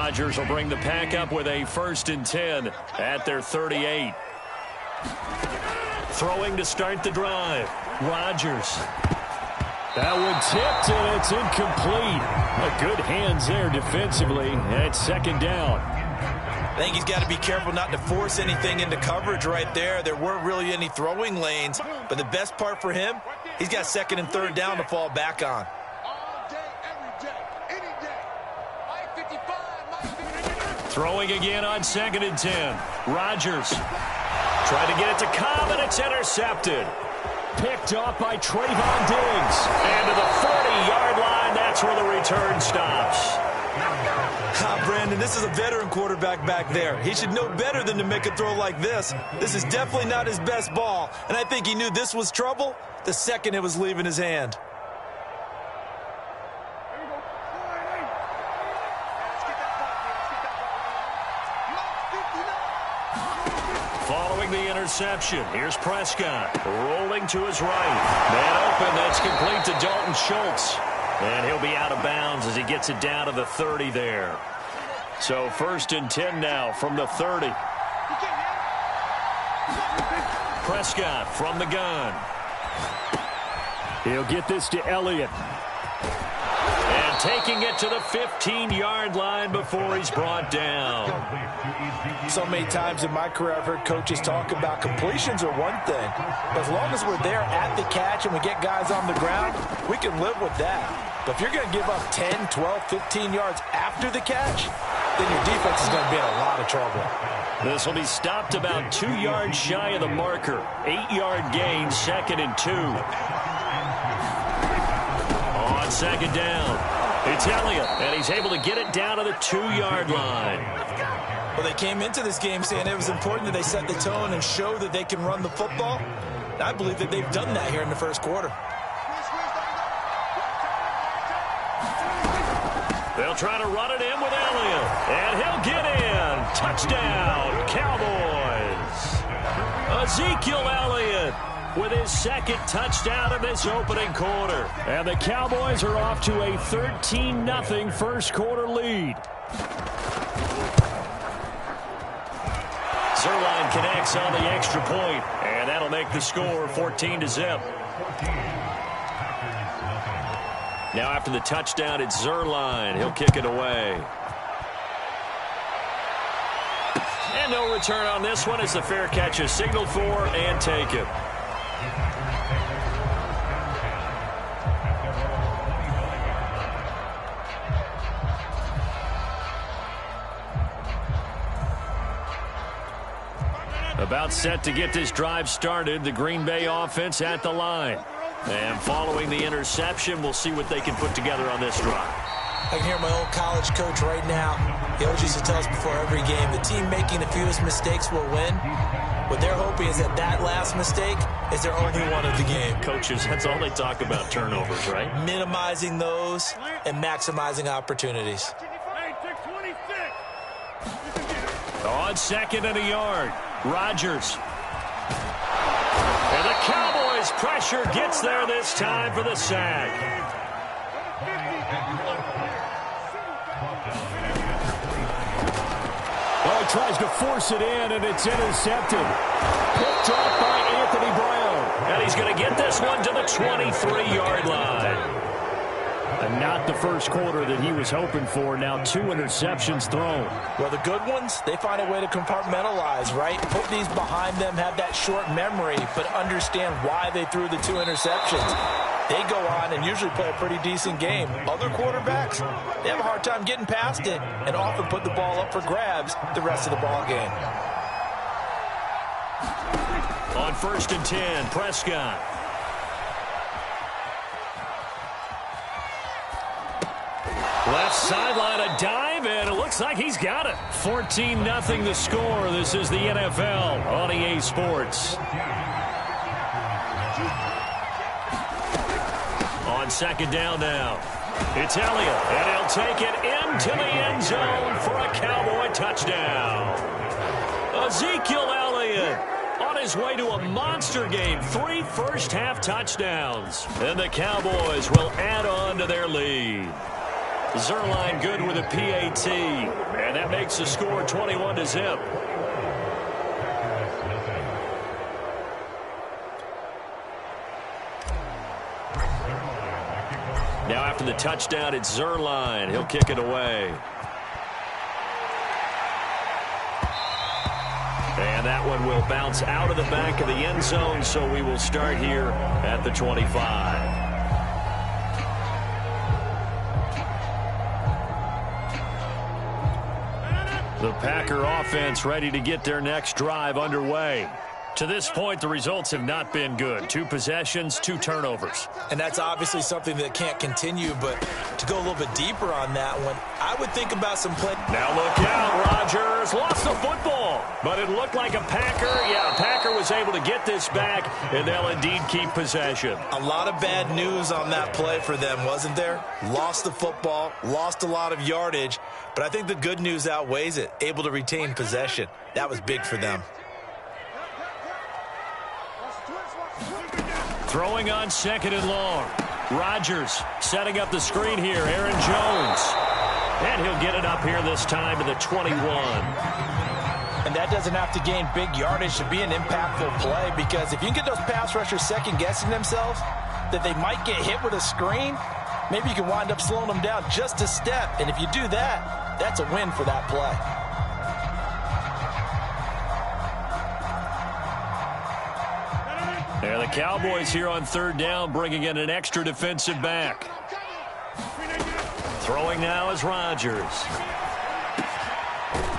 Rodgers will bring the pack up with a 1st and 10 at their 38. Throwing to start the drive. Rodgers. That one tipped, and it's incomplete. Good hands there defensively at 2nd down. I think he's got to be careful not to force anything into coverage right there. There weren't really any throwing lanes, but the best part for him, he's got 2nd and 3rd down to fall back on. Throwing again on 2nd and 10. Rodgers trying to get it to Cobb, and it's intercepted. Picked off by Trayvon Diggs. And to the 40-yard line, that's where the return stops. Brandon, this is a veteran quarterback back there. He should know better than to make a throw like this. This is definitely not his best ball, and I think he knew this was trouble the second it was leaving his hand. Following the interception, here's Prescott rolling to his right. Man open, that's complete to Dalton Schultz. And he'll be out of bounds as he gets it down to the 30 there. So 1st and 10 now from the 30. Prescott from the gun. He'll get this to Elliott. And taking it to the 15-yard line before he's brought down. So many times in my career I've heard coaches talk about completions are one thing. But as long as we're there at the catch and we get guys on the ground, we can live with that. But if you're going to give up 10, 12, 15 yards after the catch, then your defense is going to be in a lot of trouble. This will be stopped about 2 yards shy of the marker. 8-yard gain, 2nd and 2. On 2nd down, it's Elliott, and he's able to get it down to the 2-yard line. Well, they came into this game saying it was important that they set the tone and show that they can run the football. And I believe that they've done that here in the 1st quarter. They'll try to run it in with Elliott, and he'll get in. Touchdown, Cowboys. Ezekiel Elliott with his 2nd touchdown in this opening quarter. And the Cowboys are off to a 13-0 1st quarter lead. Zerline connects on the extra point, and that'll make the score 14-0. Now after the touchdown, it's Zerline. He'll kick it away. And no return on this one as the fair catch is signaled for and taken. About set to get this drive started, the Green Bay offense at the line. And following the interception, we'll see what they can put together on this drive. I can hear my old college coach right now. He always used to tell us before every game, the team making the fewest mistakes will win. What they're hoping is that that last mistake is their only one of the game. Coaches, that's all they talk about, turnovers, right? Minimizing those and maximizing opportunities. On 2nd and a yard, Rodgers. And the Cowboys pressure gets there this time for the sack. Oh, he tries to force it in, and it's intercepted. Picked off by Anthony Brown. And he's going to get this one to the 23-yard line. And not the 1st quarter that he was hoping for. Now 2 interceptions thrown. Well, the good ones, they find a way to compartmentalize, right? Put these behind them, have that short memory, but understand why they threw the 2 interceptions. They go on and usually play a pretty decent game. Other quarterbacks, they have a hard time getting past it and often put the ball up for grabs the rest of the ball game. On 1st and 10, Prescott. Left sideline, a dive, and it looks like he's got it. 14-0 the score. This is the NFL on EA Sports. On 2nd down now, it's Elliott, and he'll take it into the end zone for a Cowboy touchdown. Ezekiel Elliott on his way to a monster game. 3 first-half touchdowns. And the Cowboys will add on to their lead. Zerline good with a PAT. And that makes the score 21-0. Now after the touchdown, it's Zerline. He'll kick it away. And that one will bounce out of the back of the end zone, so we will start here at the 25. The Packer offense ready to get their next drive underway. To this point, the results have not been good. 2 possessions, 2 turnovers. And that's obviously something that can't continue, but to go a little bit deeper on that one, I would think about some play. Now look out, Rodgers lost the football, but it looked like a Packer. Yeah, a Packer was able to get this back, and they'll indeed keep possession. A lot of bad news on that play for them, wasn't there? Lost the football, lost a lot of yardage, but I think the good news outweighs it. Able to retain possession. That was big for them. Throwing on 2nd and long. Rodgers setting up the screen here. Aaron Jones. And he'll get it up here this time to the 21. And that doesn't have to gain big yardage to be an impactful play, because if you can get those pass rushers second-guessing themselves that they might get hit with a screen, maybe you can wind up slowing them down just a step. And if you do that, that's a win for that play. And the Cowboys here on 3rd down, bringing in an extra defensive back. Throwing now is Rodgers.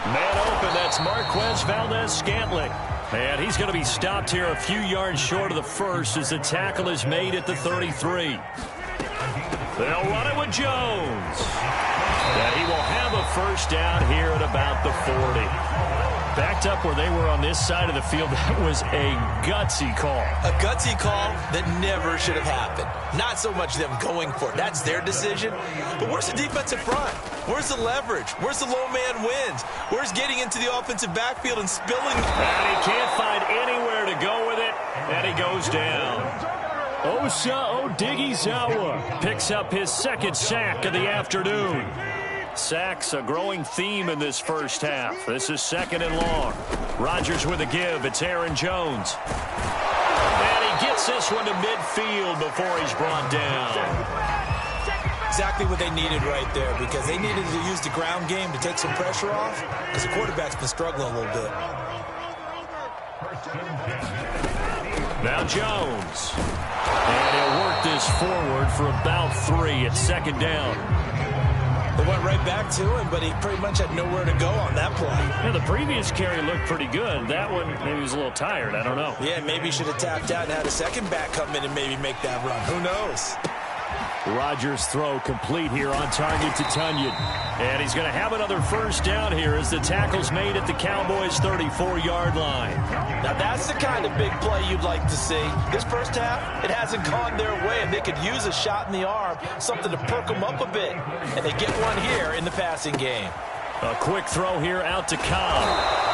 Man open, that's Marquez Valdez-Scantling. And he's going to be stopped here a few yards short of the first as the tackle is made at the 33. They'll run it with Jones. And he will have a first down here at about the 40. Backed up where they were on this side of the field. That was a gutsy call. A gutsy call that never should have happened. Not so much them going for it. That's their decision. But where's the defensive front? Where's the leverage? Where's the low man wins? Where's getting into the offensive backfield and spilling? And he can't find anywhere to go with it. And he goes down. Osa Odighizuwa picks up his 2nd sack of the afternoon. Sacks a growing theme in this first half. This is 2nd and long. Rodgers with a give. It's Aaron Jones. And he gets this one to midfield before he's brought down. Exactly what they needed right there, because they needed to use the ground game to take some pressure off, because the quarterback's been struggling a little bit. Now Jones. And he'll work this forward for about 3 at 2nd down. They went right back to him, but he pretty much had nowhere to go on that play. Yeah, the previous carry looked pretty good. That one, maybe he was a little tired. I don't know. Yeah, maybe he should have tapped out and had a second back come in and maybe make that run. Who knows? Rodgers' throw complete here on target to Tunyon. And he's going to have another first down here as the tackle's made at the Cowboys' 34-yard line. Now that's the kind of big play you'd like to see. This first half, it hasn't gone their way, and they could use a shot in the arm, something to perk them up a bit. And they get one here in the passing game. A quick throw here out to Cobb.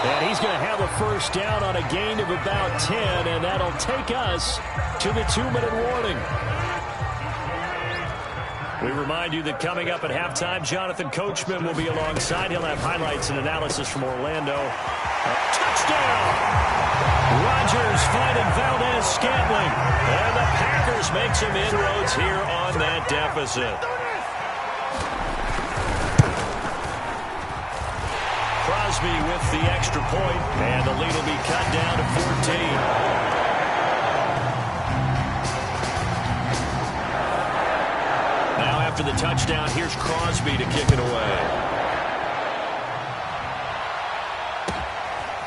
And he's going to have a first down on a gain of about 10, and that'll take us to the 2-minute warning. We remind you that coming up at halftime, Jonathan Coachman will be alongside. He'll have highlights and analysis from Orlando. Touchdown! Rodgers finding Valdez-Scantling. And the Packers make some inroads here on that deficit. Crosby with the extra point, and the lead will be cut down to 14. After the touchdown, here's Crosby to kick it away.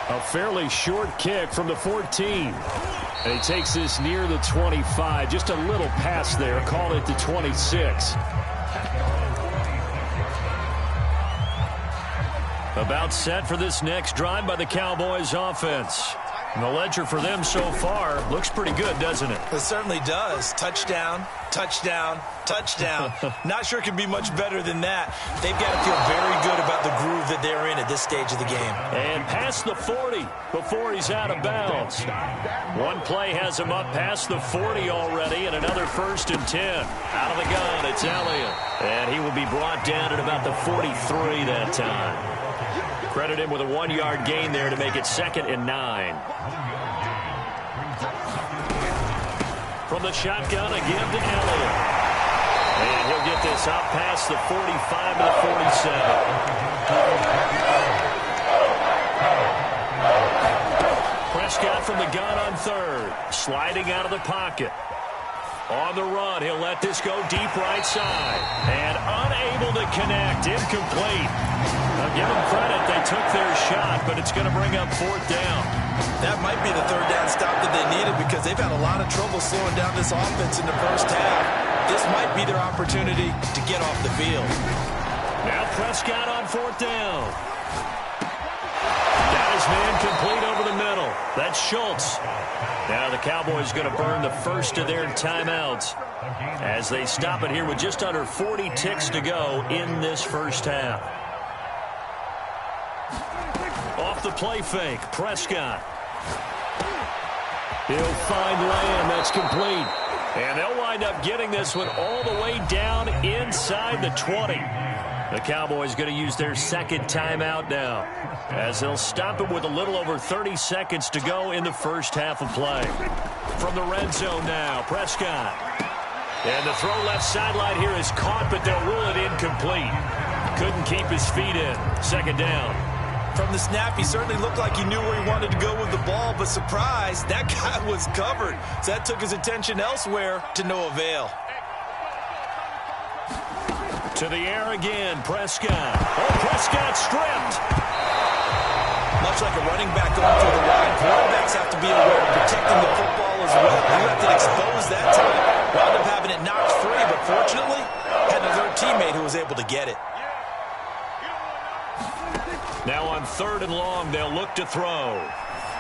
A fairly short kick from the 14. And he takes this near the 25. Just a little pass there. Call it the 26. About set for this next drive by the Cowboys offense. And the ledger for them so far looks pretty good, doesn't it? It certainly does. Touchdown, touchdown, touchdown. Not sure it can be much better than that. They've got to feel very good about the groove that they're in at this stage of the game. And past the 40 before he's out of bounds. One play has him up past the 40 already, and another 1st and 10. Out of the gun, it's Elliott. And he will be brought down at about the 43 that time. Credit him with a 1-yard gain there to make it 2nd and 9. From the shotgun again to Elliott. And he'll get this up past the 45 to the 47. Prescott from the gun on 3rd. Sliding out of the pocket. On the run, he'll let this go deep right side. And unable to connect. Incomplete. Now give them credit. They took their shot, but it's going to bring up 4th down. That might be the 3rd down stop that they needed because they've had a lot of trouble slowing down this offense in the first half. This might be their opportunity to get off the field. Now Prescott on 4th down. Got his man complete over the middle. That's Schultz. Now the Cowboys going to burn the first of their timeouts as they stop it here with just under 40 ticks to go in this first half. Off the play fake, Prescott. He'll find Lamb. That's complete. And they'll wind up getting this one all the way down inside the 20. The Cowboys going to use their 2nd timeout now as they'll stop it with a little over 30 seconds to go in the first half of play. From the red zone now, Prescott. And the throw left sideline here is caught, but they'll rule it incomplete. Couldn't keep his feet in. 2nd down. From the snap, he certainly looked like he knew where he wanted to go with the ball, but surprise, that guy was covered. So that took his attention elsewhere to no avail. To the air again, Prescott. Oh, Prescott stripped. Much like a running back going through the line, quarterbacks have to be aware of protecting the football as well. He left it exposed that time. Wound up having it knocked free, but fortunately, had another teammate who was able to get it. Now on 3rd and long, they'll look to throw.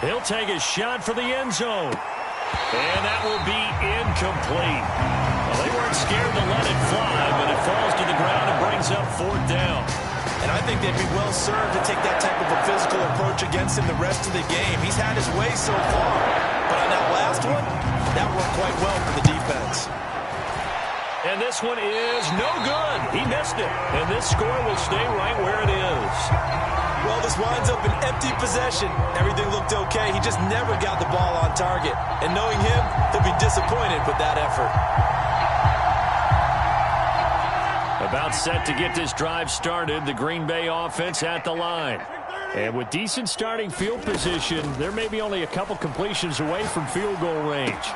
He'll take a shot for the end zone. And that will be incomplete. Well, they weren't scared to let it fly, but it falls to the ground and brings up 4th down. And I think they'd be well served to take that type of a physical approach against him the rest of the game. He's had his way so far. But on that last one, that worked quite well for the defense. And this one is no good. He missed it. And this score will stay right where it is. Well, this winds up an empty possession. Everything looked okay. He just never got the ball on target. And knowing him, he'll be disappointed with that effort. About set to get this drive started, the Green Bay offense at the line. And with decent starting field position, there may be only a couple completions away from field goal range.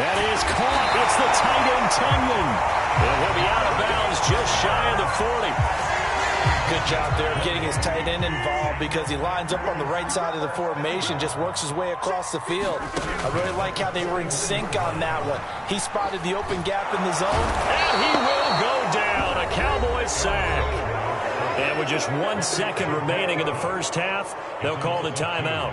That is caught. It's the tight end, Tunyon. And he'll be out of bounds just shy of the 40. Good job there of getting his tight end involved because he lines up on the right side of the formation, just works his way across the field. I really like how they were in sync on that one. He spotted the open gap in the zone. And he will go down. A Cowboys sack. And with just 1 second remaining in the first half, they'll call the timeout.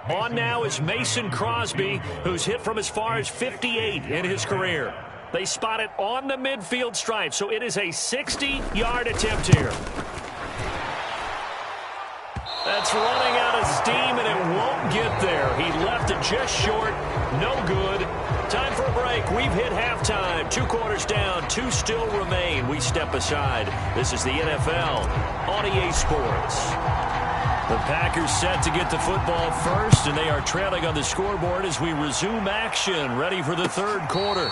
On now is Mason Crosby, who's hit from as far as 58 in his career. They spot it on the midfield stripe, so it is a 60-yard attempt here. That's running out of steam, and it won't get there. He left it just short. No good. Time for a break. We've hit halftime. 2 quarters down. 2 still remain. We step aside. This is the NFL on EA Sports. The Packers set to get the football first, and they are trailing on the scoreboard as we resume action, ready for the 3rd quarter.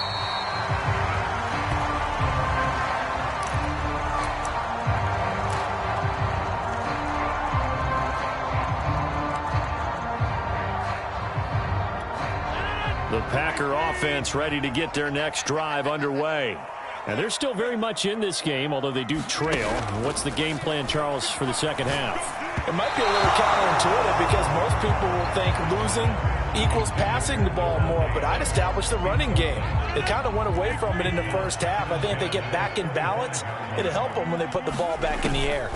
The Packer offense ready to get their next drive underway. And they're still very much in this game, although they do trail. What's the game plan, Charles, for the second half? It might be a little counterintuitive because most people will think losing equals passing the ball more, but I'd establish the running game. They kind of went away from it in the first half. I think if they get back in balance, it'll help them when they put the ball back in the air.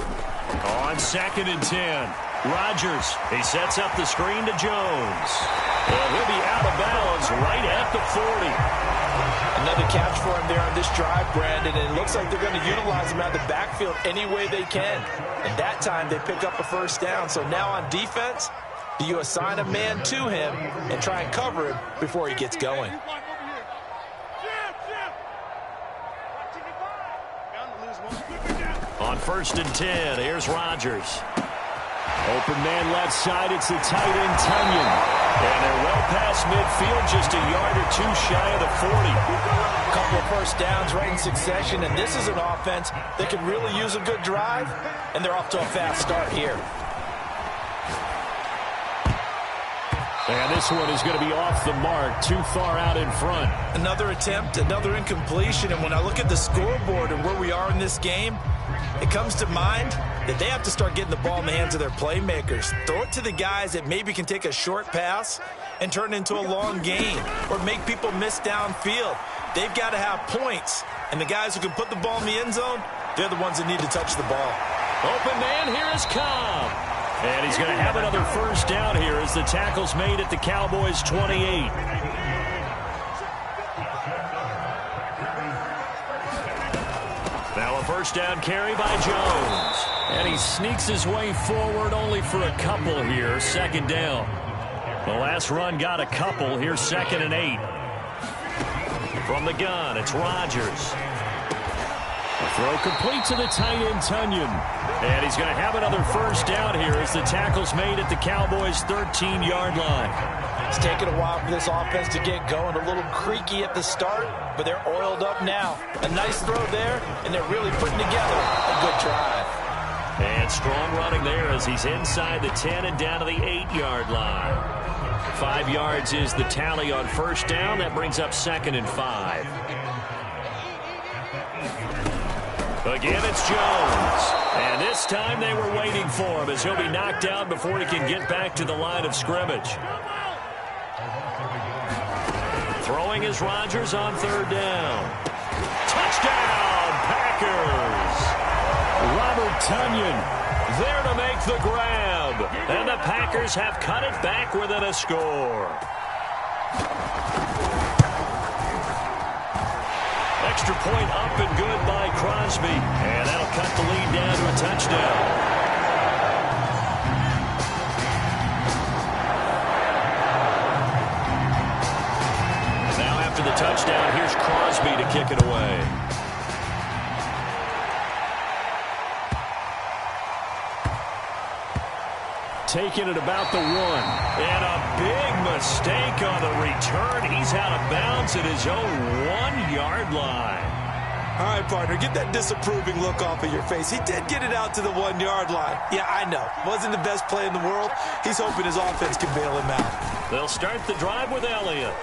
On 2nd and 10, Rodgers, he sets up the screen to Jones. And he'll be out of bounds right at the 40. Another catch for him there on this drive, Brandon, and it looks like they're going to utilize him out of the backfield any way they can. And that time they pick up a first down. So now on defense, do you assign a man to him and try and cover him before he gets going? On 1st and 10, here's Rodgers. Open man left side, it's the tight end, Tunyon. And they're well past midfield, just a yard or two shy of the 40. A couple of first downs right in succession, and this is an offense that could really use a good drive, and they're off to a fast start here. And this one is going to be off the mark, too far out in front. Another attempt, another incompletion, and when I look at the scoreboard and where we are in this game, it comes to mind that they have to start getting the ball in the hands of their playmakers. Throw it to the guys that maybe can take a short pass and turn it into a long gain or make people miss downfield. They've got to have points, and the guys who can put the ball in the end zone, they're the ones that need to touch the ball. Open man, here is Cobb. And he's going to have another first down here as the tackle's made at the Cowboys' 28. Now a first down carry by Jones. And he sneaks his way forward only for a couple here. 2nd down. The last run got a couple. Here's 2nd and 8. From the gun, it's Rodgers. A throw complete to the tight end, Tunyon. And he's going to have another first down here as the tackle's made at the Cowboys' 13-yard line. It's taken a while for this offense to get going. A little creaky at the start, but they're oiled up now. A nice throw there, and they're really putting together a good drive. And strong running there as he's inside the 10 and down to the 8-yard line. 5 yards is the tally on first down. That brings up 2nd and 5. Again, it's Jones. And this time they were waiting for him as he'll be knocked down before he can get back to the line of scrimmage. Throwing is Rodgers on 3rd down. Touchdown, Packers! Robert Tunyon there to make the grab. And the Packers have cut it back within a score. Extra point up and good by Crosby. And that'll cut the lead down to a touchdown. Now after the touchdown, here's Crosby to kick it away. taking it about the 1. And a big mistake on the return. He's out of bounds at his own 1-yard line. All right, partner, get that disapproving look off of your face. He did get it out to the 1-yard line. Yeah, I know. Wasn't the best play in the world. He's hoping his offense can bail him out. They'll start the drive with Elliott.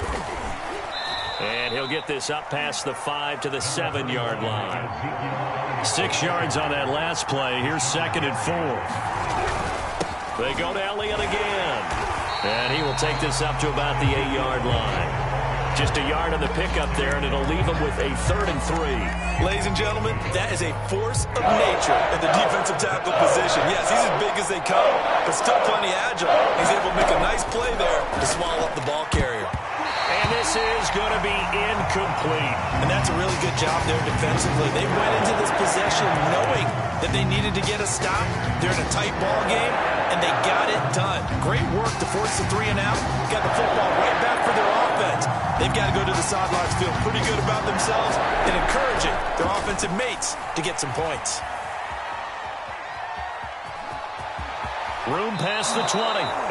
And he'll get this up past the 5 to the 7-yard line. 6 yards on that last play. Here's 2nd and 4. They go to Elliott again. And he will take this up to about the 8-yard line. Just a yard on the pickup there, and it'll leave him with a 3rd and 3. Ladies and gentlemen, that is a force of nature in the defensive tackle position. Yes, he's as big as they come, but still plenty agile. He's able to make a nice play there to swallow up the ball carrier. And this is going to be incomplete. And that's a really good job there defensively. They went into this possession knowing that they needed to get a stop. They're in a tight ball game, and they got it done. Great work to force the 3 and out. Got the football right back for their offense. They've got to go to the sidelines feeling pretty good about themselves and encouraging their offensive mates to get some points. Room past the 20,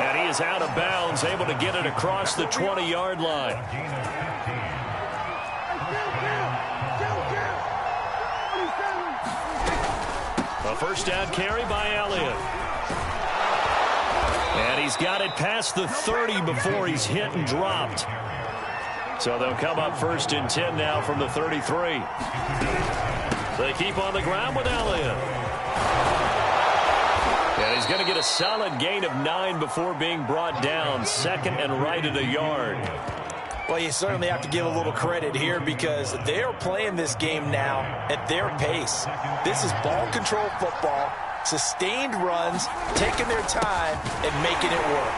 and he is out of bounds, able to get it across the 20-yard line. A first down carry by Elliott. And he's got it past the 30 before he's hit and dropped. So they'll come up 1st and 10 now from the 33. They keep on the ground with Elliott. And he's going to get a solid gain of 9 before being brought down. 2nd and right at a yard. Well, you certainly have to give a little credit here because they are playing this game now at their pace. This is ball control football, sustained runs, taking their time, and making it work.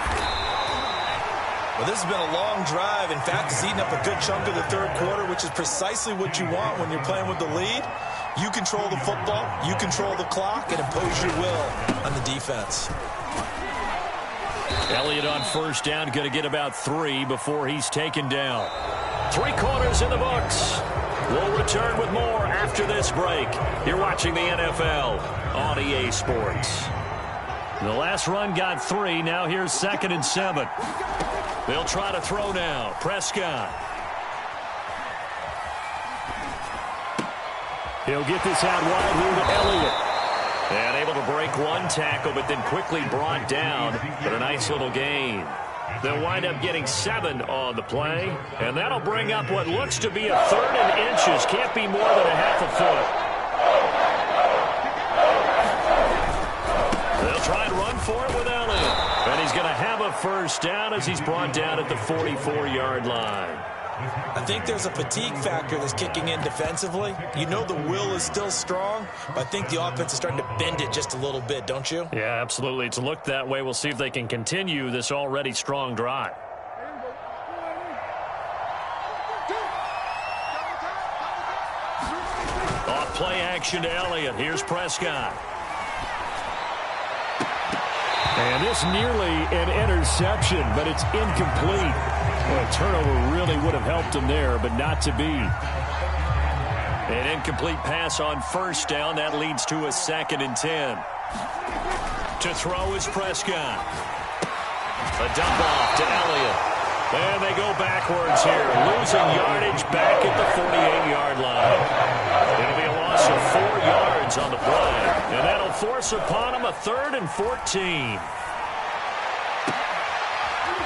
Well, this has been a long drive. In fact, it's eaten up a good chunk of the 3rd quarter, which is precisely what you want when you're playing with the lead. You control the football, you control the clock, and impose your will on the defense. Elliott on 1st down, going to get about 3 before he's taken down. 3 quarters in the books. We'll return with more after this break. You're watching the NFL on EA Sports. The last run got 3. Now here's 2nd and 7. They'll try to throw now. Prescott. He'll get this out wide here to Elliott. And able to break 1 tackle, but then quickly brought down. But a nice little gain. They'll wind up getting 7 on the play. And that'll bring up what looks to be a 3rd and inches. Can't be more than a half a foot. They'll try and run for it with Elliott. And he's going to have a 1st down as he's brought down at the 44-yard line. I think there's a fatigue factor that's kicking in defensively. You know the will is still strong, but I think the offense is starting to bend it just a little bit, don't you? Yeah, absolutely. It's looked that way. We'll see if they can continue this already strong drive. Off play action to Elliott. Here's Prescott. And this nearly an interception, but it's incomplete. Well, a turnover really would have helped him there, but not to be. An incomplete pass on 1st down. That leads to a 2nd and 10. To throw is Prescott. A dump off to Elliott. And they go backwards here. Losing yardage back at the 48-yard line. It'll be a loss of 4 yards on the play. And that'll force upon him a 3rd and 14.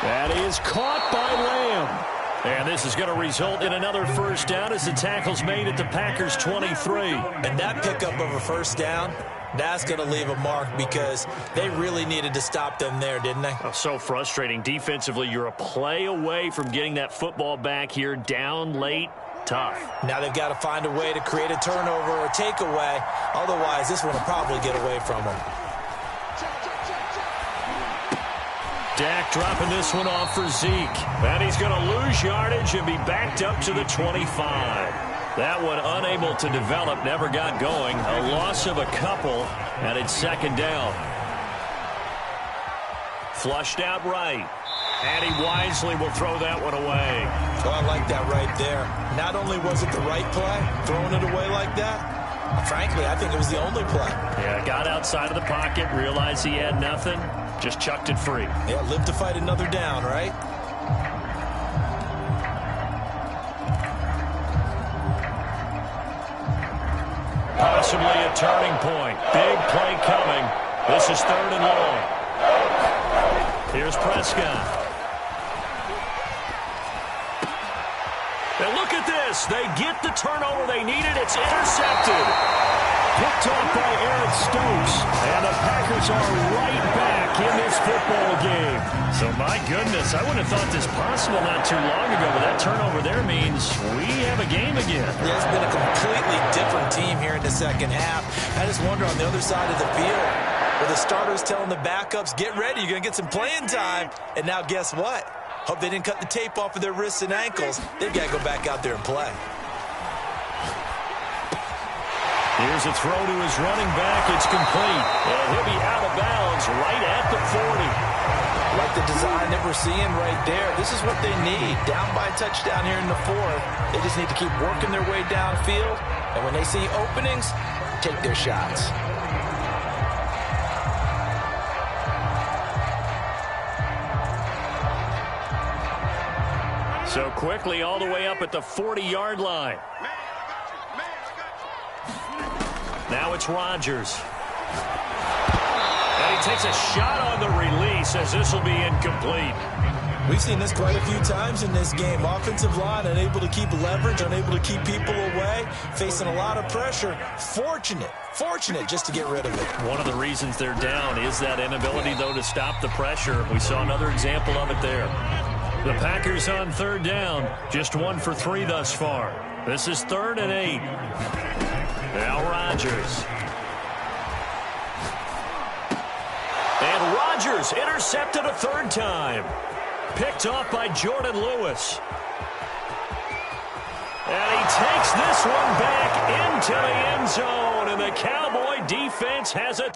That is caught by Lamb. And this is going to result in another 1st down as the tackle's made at the Packers' 23. And that pickup of a 1st down, that's going to leave a mark because they really needed to stop them there, didn't they? Oh, so frustrating. Defensively, you're a play away from getting that football back here down late. Tough. Now they've got to find a way to create a turnover or takeaway. Otherwise, this one will probably get away from them. Dak dropping this one off for Zeke. And he's going to lose yardage and be backed up to the 25. That one unable to develop, never got going. A loss of a couple, and it's 2nd down. Flushed out right. And he wisely will throw that one away. Oh, I like that right there. Not only was it the right play, throwing it away like that, frankly, I think it was the only play. Yeah, got outside of the pocket, realized he had nothing, just chucked it free. Yeah, live to fight another down, right? Possibly a turning point. Big play coming. This is 3rd and long. Here's Prescott. And look at this. They get the turnover they needed. It's intercepted. Picked off by Eric Stokes. And the Packers are right back in this football game. So, my goodness, I wouldn't have thought this possible not too long ago, but that turnover there means we have a game again. Yeah, it's been a completely different team here in the 2nd half. I just wonder on the other side of the field, where the starters telling the backups, get ready, you're going to get some playing time. And now guess what? Hope they didn't cut the tape off of their wrists and ankles. They've got to go back out there and play. Here's a throw to his running back. It's complete. And he'll be out of bounds right at the 40. Like the design that we're seeing right there. This is what they need. Down by a touchdown here in the 4th. They just need to keep working their way downfield. And when they see openings, take their shots. So quickly all the way up at the 40-yard line. Now it's Rodgers. And he takes a shot on the release as this will be incomplete. We've seen this quite a few times in this game. Offensive line unable to keep leverage, unable to keep people away, facing a lot of pressure. Fortunate just to get rid of it. One of the reasons they're down is that inability, though, to stop the pressure. We saw another example of it there. The Packers on third down, just 1 for 3 thus far. This is 3rd and 8. Now Rodgers. And Rodgers intercepted a 3rd time. Picked off by Jordan Lewis. And he takes this one back into the end zone. And the Cowboy defense has it.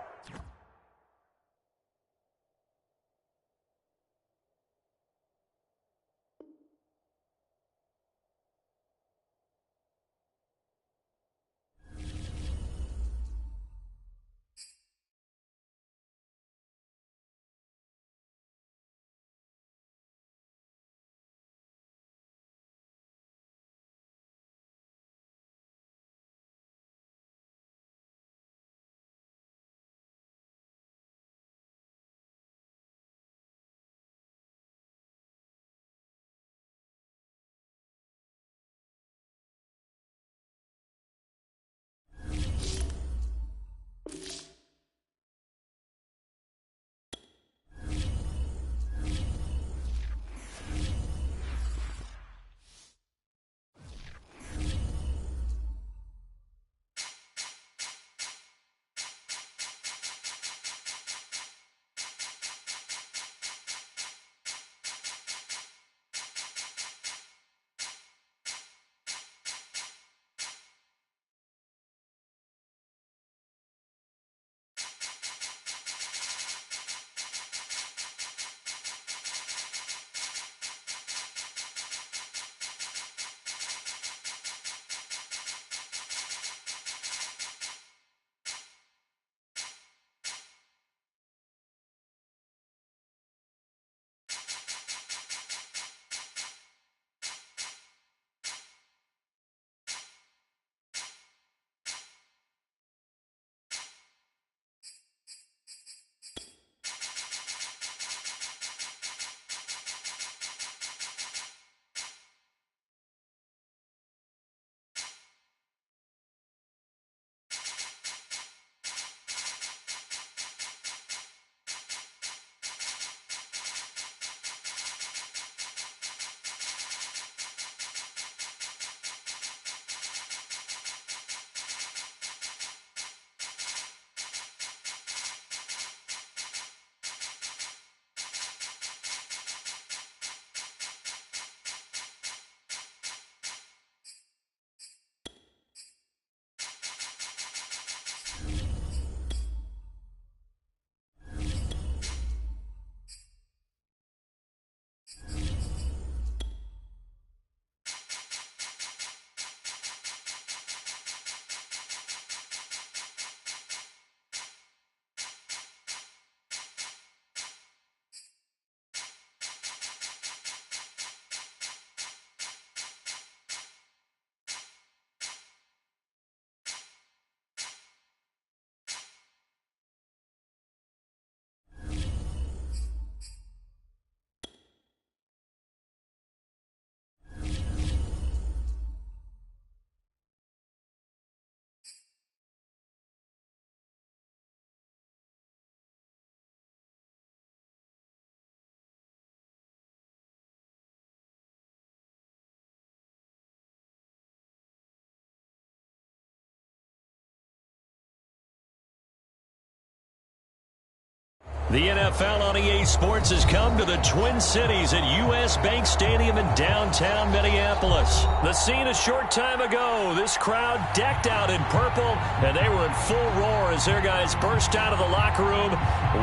The NFL on EA Sports has come to the Twin Cities at U.S. Bank Stadium in downtown Minneapolis. The scene a short time ago, this crowd decked out in purple, and they were in full roar as their guys burst out of the locker room.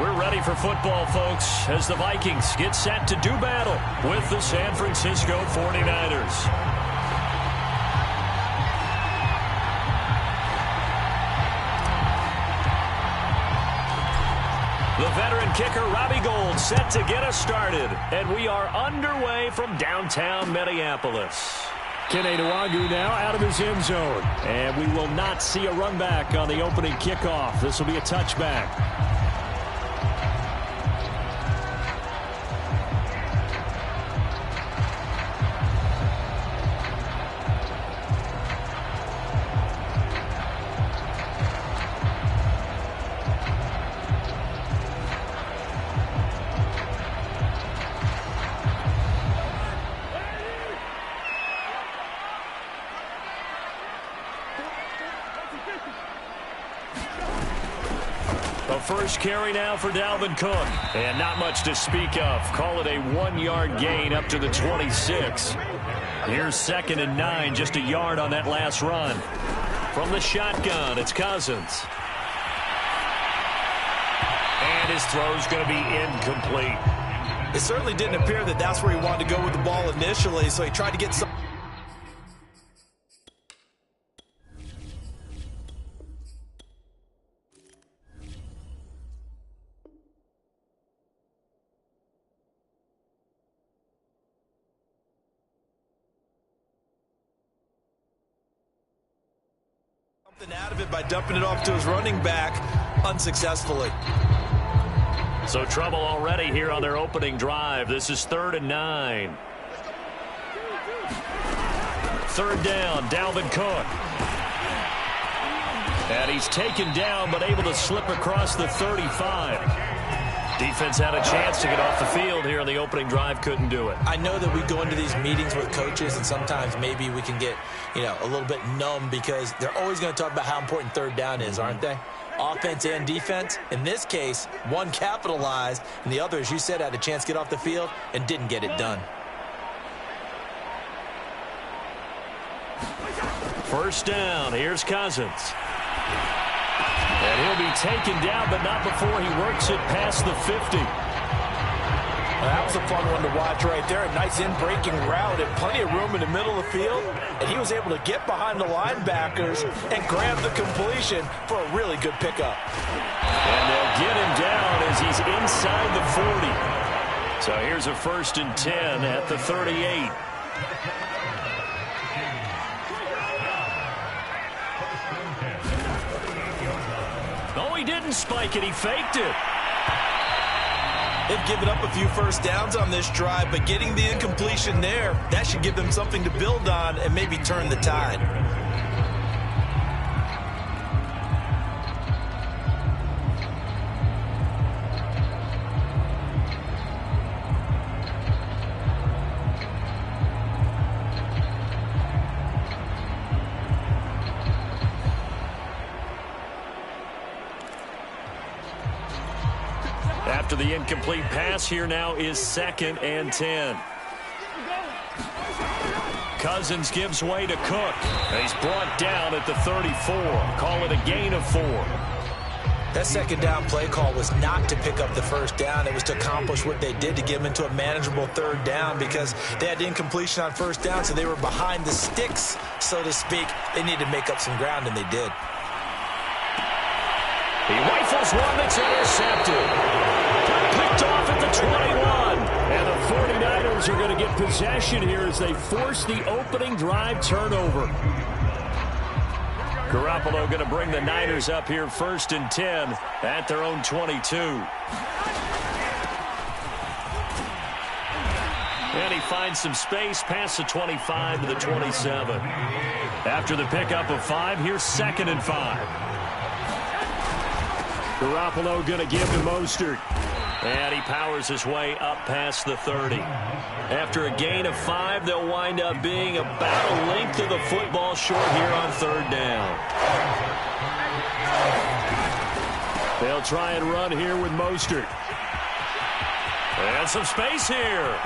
We're ready for football, folks, as the Vikings get set to do battle with the San Francisco 49ers. The veteran kicker, Robbie Gould, set to get us started. And we are underway from downtown Minneapolis. Kene Nwangwu now out of his end zone. And we will not see a run back on the opening kickoff. This will be a touchback. The first carry now for Dalvin Cook. And not much to speak of. Call it a 1-yard gain up to the 26. Here's 2nd and 9, just a yard on that last run. From the shotgun, it's Cousins. And his throw's going to be incomplete. It certainly didn't appear that that's where he wanted to go with the ball initially, so he tried to get some. Out of it by dumping it off to his running back unsuccessfully. So trouble already here on their opening drive. This is 3rd and 9. 3rd down, Dalvin Cook. And he's taken down but able to slip across the 35. Defense had a chance to get off the field here on the opening drive, couldn't do it. I know that we go into these meetings with coaches, and sometimes maybe we can get, a little bit numb because they're always going to talk about how important 3rd down is, aren't they? Offense and defense. In this case, one capitalized, and the other, as you said, had a chance to get off the field and didn't get it done. 1st down, here's Cousins. And he'll be taken down, but not before he works it past the 50. Well, that was a fun one to watch right there. A nice in-breaking route and plenty of room in the middle of the field. And he was able to get behind the linebackers and grab the completion for a really good pickup. And they'll get him down as he's inside the 40. So here's a 1st and 10 at the 38. He didn't spike it. He faked it. They've given up a few 1st downs on this drive, but getting the incompletion there, that should give them something to build on and maybe turn the tide. After the incomplete pass, here now is 2nd and 10. Cousins gives way to Cook. He's brought down at the 34. Call it a gain of 4. That 2nd down play call was not to pick up the 1st down. It was to accomplish what they did to get them into a manageable 3rd down because they had incompletion on 1st down, so they were behind the sticks, so to speak. They needed to make up some ground, and they did. He rifles one that's intercepted. Picked off at the 21. And the 49ers are going to get possession here as they force the opening drive turnover. Garoppolo going to bring the Niners up here 1st and 10 at their own 22. And he finds some space past the 25 to the 27. After the pickup of 5, here's 2nd and 5. Garoppolo going to give to Mostert. And he powers his way up past the 30. After a gain of 5, they'll wind up being about a length of the football short here on 3rd down. They'll try and run here with Mostert. And some space here.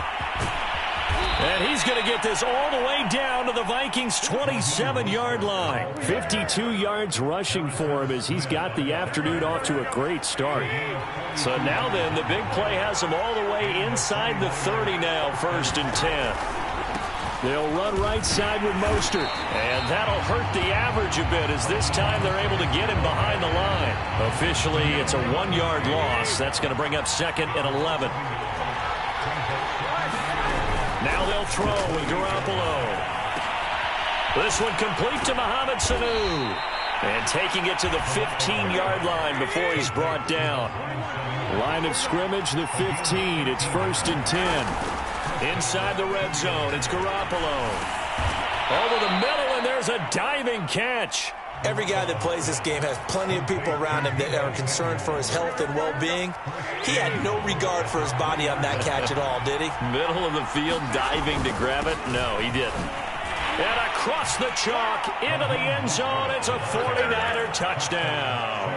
And he's going to get this all the way down to the Vikings' 27-yard line. 52 yards rushing for him as he's got the afternoon off to a great start. So now then, the big play has him all the way inside the 30 now, 1st and 10. They'll run right side with Mostert. And that'll hurt the average a bit as this time they're able to get him behind the line. Officially, it's a 1-yard loss. That's going to bring up 2nd and 11. Now they'll throw with Garoppolo. This one complete to Mohamed Sanu. And taking it to the 15-yard line before he's brought down. Line of scrimmage, the 15. It's 1st and 10. Inside the red zone, it's Garoppolo. Over the middle, and there's a diving catch. Every guy that plays this game has plenty of people around him that are concerned for his health and well-being. He had no regard for his body on that catch at all, did he? Middle of the field, diving to grab it? No, he didn't. And across the chalk into the end zone. It's a 49er touchdown.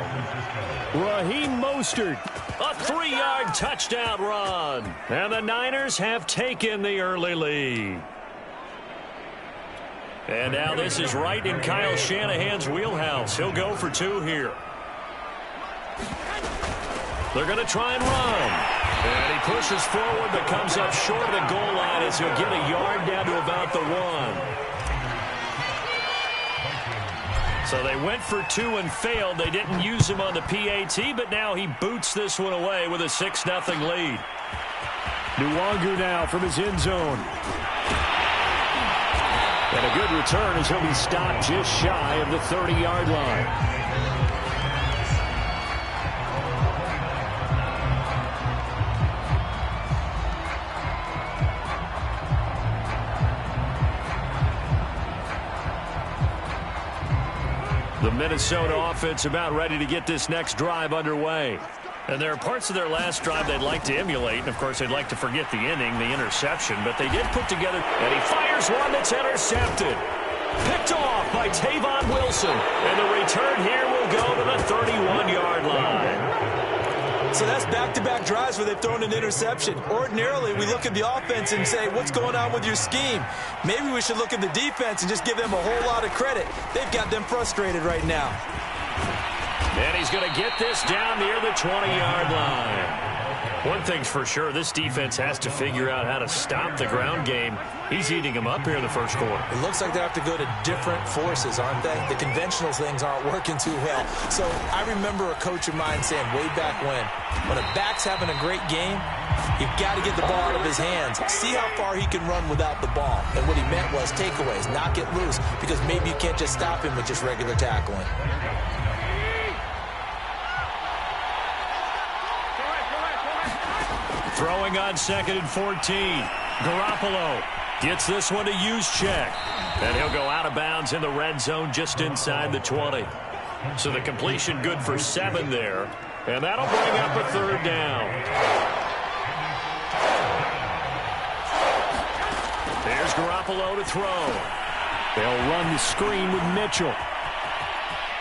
Raheem Mostert. A 3-yard touchdown run. And the Niners have taken the early lead. And now this is right in Kyle Shanahan's wheelhouse. He'll go for 2 here. They're going to try and run. And he pushes forward but comes up short of the goal line as he'll get a yard down to about the 1. So they went for 2 and failed. They didn't use him on the PAT, but now he boots this one away with a 6-0 lead. Nwangu now from his end zone. And a good return as he'll be stopped just shy of the 30-yard line. The Minnesota offense about ready to get this next drive underway. And there are parts of their last drive they'd like to emulate. And, of course, they'd like to forget the inning, the interception. But they did put together, and he fires one that's intercepted. Picked off by Tavon Wilson. And the return here will go to the 31-yard line. So that's back-to-back drives where they've thrown an interception. Ordinarily, we look at the offense and say, what's going on with your scheme? Maybe we should look at the defense and just give them a whole lot of credit. They've got them frustrated right now. And he's going to get this down near the 20-yard line. One thing's for sure, this defense has to figure out how to stop the ground game. He's eating them up here in the first quarter. It looks like they have to go to different forces, aren't they? The conventional things aren't working too well. So I remember a coach of mine saying way back when a back's having a great game, you've got to get the ball out of his hands. See how far he can run without the ball. And what he meant was takeaways, knock it loose, because maybe you can't just stop him with just regular tackling. Throwing on 2nd and 14. Garoppolo gets this one to Juszczyk. And he'll go out of bounds in the red zone just inside the 20. So the completion good for 7 there. And that'll bring up a 3rd down. There's Garoppolo to throw. They'll run the screen with Mitchell.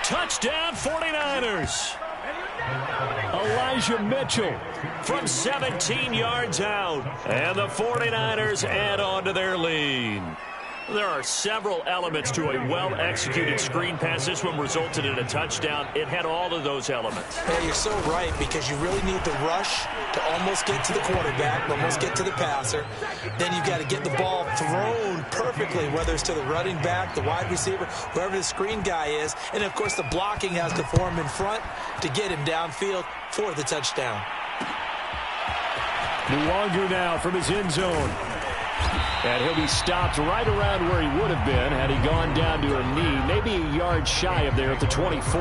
Touchdown 49ers. Elijah Mitchell From 17 yards out. And the 49ers add on to their lead. There are several elements to a well-executed screen pass. This one resulted in a touchdown. It had all of those elements. Yeah, you're so right, because you really need the rush to almost get to the quarterback, almost get to the passer. Then you've got to get the ball thrown perfectly, whether it's to the running back, the wide receiver, whoever the screen guy is. And, of course, the blocking has to form in front to get him downfield for the touchdown. Nwangu now from his end zone. And he'll be stopped right around where he would have been had he gone down to a knee, maybe a yard shy of there at the 24.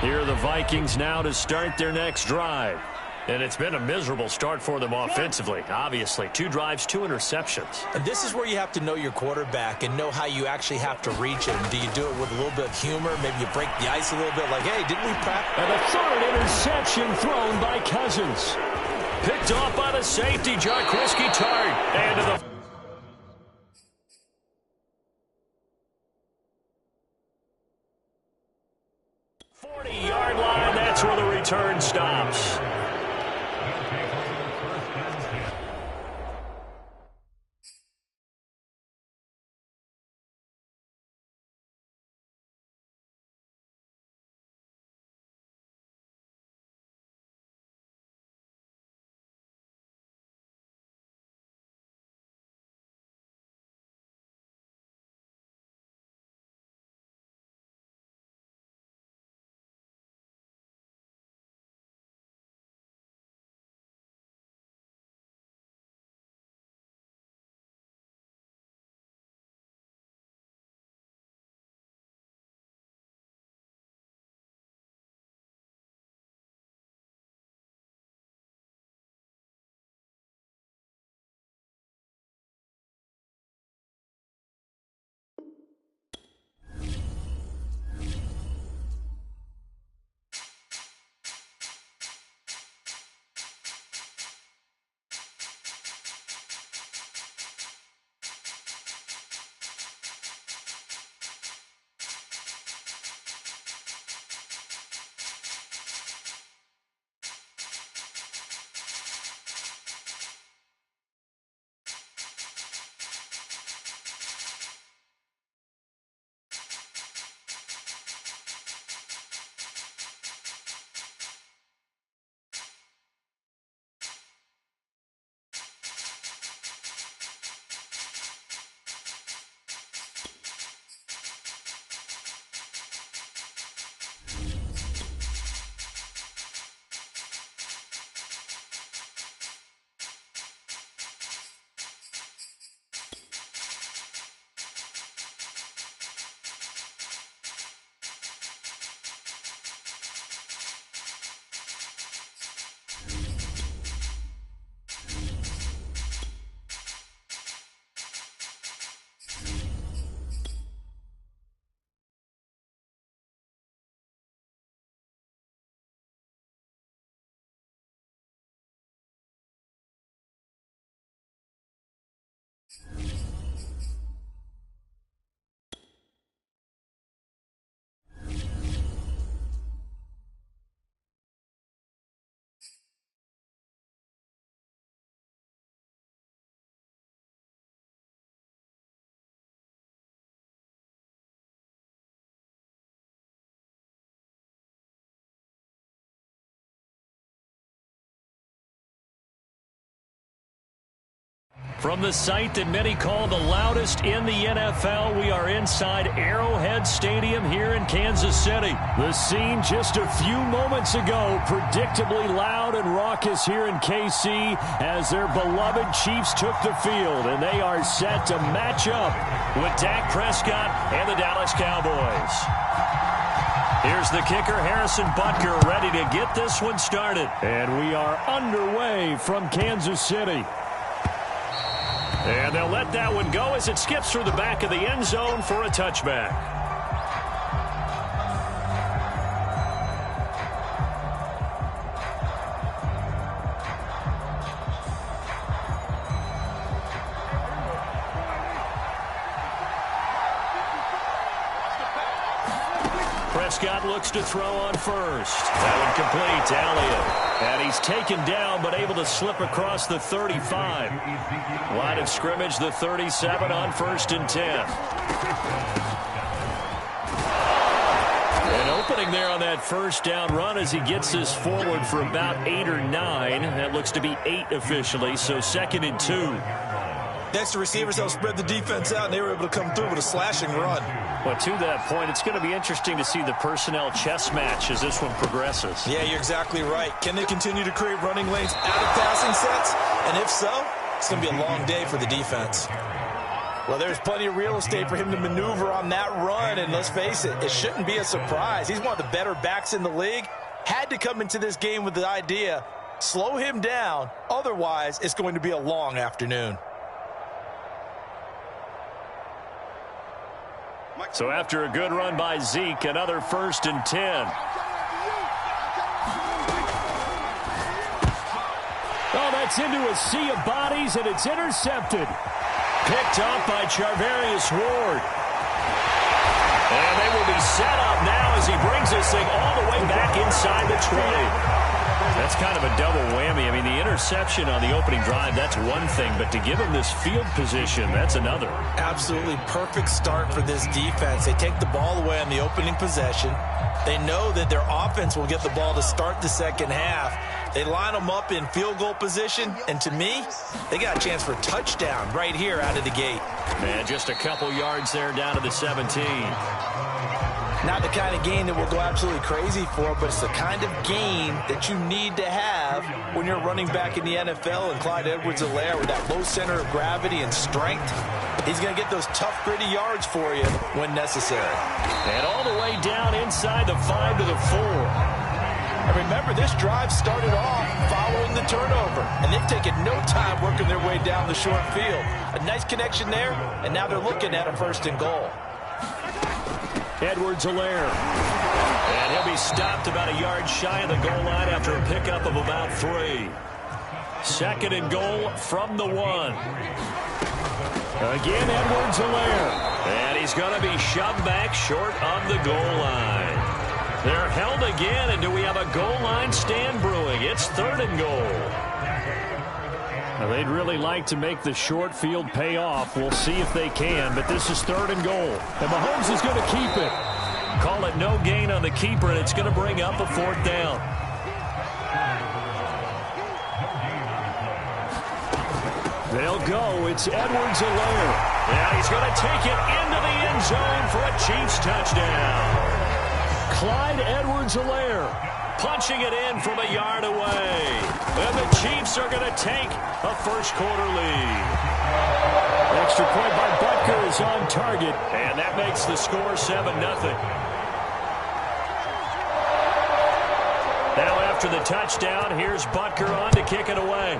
Here are the Vikings now to start their next drive. And it's been a miserable start for them offensively. Obviously, 2 drives, 2 interceptions. And this is where you have to know your quarterback and know how you actually have to reach him. Do you do it with a little bit of humor? Maybe you break the ice a little bit like, hey, didn't we practice? And a 3rd interception thrown by Cousins. Picked off by the safety, Jaquiski Tartt. And to the yard line, that's where the return stops. From the site that many call the loudest in the NFL, we are inside Arrowhead Stadium here in Kansas City. The scene just a few moments ago, predictably loud and raucous here in KC as their beloved Chiefs took the field, and they are set to match up with Dak Prescott and the Dallas Cowboys. Here's the kicker, Harrison Butker, ready to get this one started. And we are underway from Kansas City. And they'll let that one go as it skips through the back of the end zone for a touchback. Prescott looks to throw on first. That one complete to Elliott. And he's taken down but able to slip across the 35. Line of scrimmage, the 37 on 1st and 10. An opening there on that first down run as he gets this forward for about 8 or 9. That looks to be 8 officially, so 2nd and 2. Next, the receivers help spread the defense out, and they were able to come through with a slashing run. Well, to that point, it's going to be interesting to see the personnel chess match as this one progresses. Yeah, you're exactly right. Can they continue to create running lanes out of passing sets? And if so, it's going to be a long day for the defense. Well, there's plenty of real estate for him to maneuver on that run, and let's face it, it shouldn't be a surprise. He's one of the better backs in the league. Had to come into this game with the idea, slow him down, otherwise it's going to be a long afternoon. So after a good run by Zeke, another 1st and 10. Oh, that's into a sea of bodies, and it's intercepted. Picked up by Charvarius Ward. And they will be set up now as he brings this thing all the way back inside the 20. That's kind of a double whammy. I mean, the interception on the opening drive, that's one thing, but to give him this field position, that's another. Absolutely perfect start for this defense. They take the ball away on the opening possession. They know that their offense will get the ball to start the second half. They line them up in field goal position, and to me, they got a chance for a touchdown right here out of the gate. And just a couple yards there down to the 17. Not the kind of gain that we'll go absolutely crazy for, but it's the kind of gain that you need to have when you're running back in the NFL. And Clyde Edwards-Helaire with that low center of gravity and strength, he's going to get those tough, gritty yards for you when necessary. And all the way down inside the 5 to the 4. And remember, this drive started off following the turnover, and they've taken no time working their way down the short field. A nice connection there, and now they're looking at a 1st and goal. Edwards-Helaire. And he'll be stopped about a yard shy of the goal line after a pickup of about 3. 2nd and goal from the 1. Again, Edwards-Helaire. And he's going to be shoved back short of the goal line. They're held again, and do we have a goal line stand brewing? It's 3rd and goal. Now, they'd really like to make the short field pay off. We'll see if they can, but this is 3rd and goal. And Mahomes is going to keep it. Call it no gain on the keeper, and it's going to bring up a 4th down. They'll go. It's Edwards-Helaire. Yeah, he's going to take it into the end zone for a Chiefs touchdown. Clyde Edwards-Helaire punching it in from a yard away. And the Chiefs are going to take a first-quarter lead. Extra point by Butker is on target. And that makes the score 7-0. Now after the touchdown, here's Butker on to kick it away.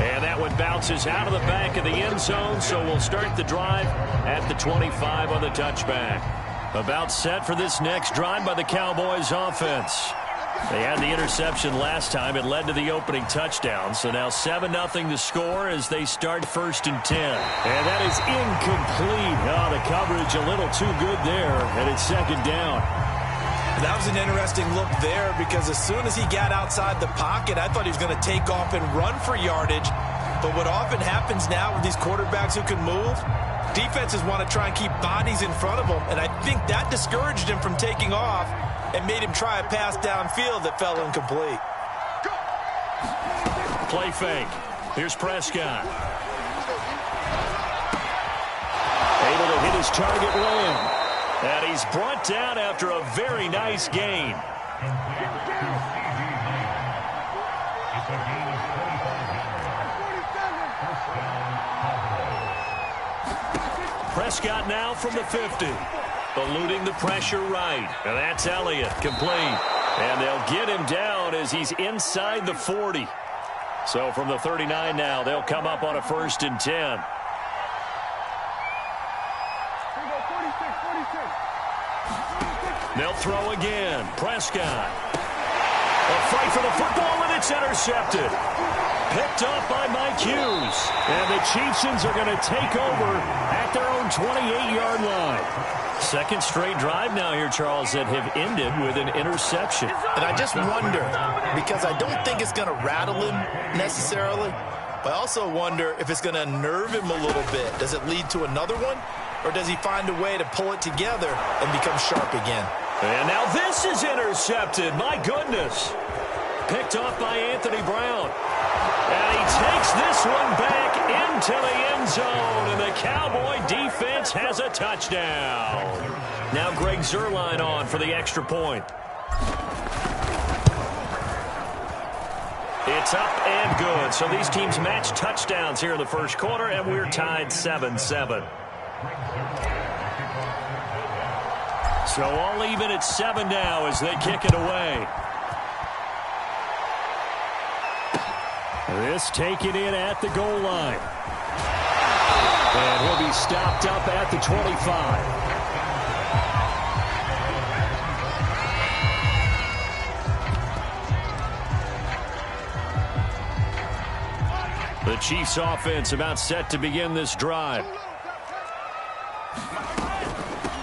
And that one bounces out of the back of the end zone, so we'll start the drive at the 25 on the touchback. About set for this next drive by the Cowboys offense. They had the interception last time. It led to the opening touchdown. So now 7-0 the score as they start 1st and 10. And that is incomplete. Oh, the coverage a little too good there, and it's 2nd down. That was an interesting look there because as soon as he got outside the pocket, I thought he was going to take off and run for yardage. But what often happens now with these quarterbacks who can move, defenses want to try and keep bodies in front of them, and I think that discouraged him from taking off and made him try a pass downfield that fell incomplete. play fake. Here's Prescott. Able to hit his target Lamb. And he's brought down after a very nice gain. Prescott now from the 50. Eluding the pressure right. And that's Elliott, complete. And they'll get him down as he's inside the 40. So from the 39 now, they'll come up on a 1st and 10. They'll throw again. Prescott. A fight for the football, and it's intercepted. Picked off by Mike Hughes. And the Chiefs are going to take over at their own 28-yard line. Second straight drive now here, Charles, that have ended with an interception. And I just wonder, because I don't think it's going to rattle him necessarily, but I also wonder if it's going to unnerve him a little bit. Does it lead to another one? Or does he find a way to pull it together and become sharp again? And now this is intercepted. My goodness. Picked off by Anthony Brown. And he takes this one back into the end zone. And the Cowboy defense has a touchdown. Now Greg Zuerlein on for the extra point. It's up and good. So these teams match touchdowns here in the first quarter, and we're tied 7-7. So all even at 7 now as they kick it away. This taken in at the goal line. And he'll be stopped up at the 25. The Chiefs offense about set to begin this drive.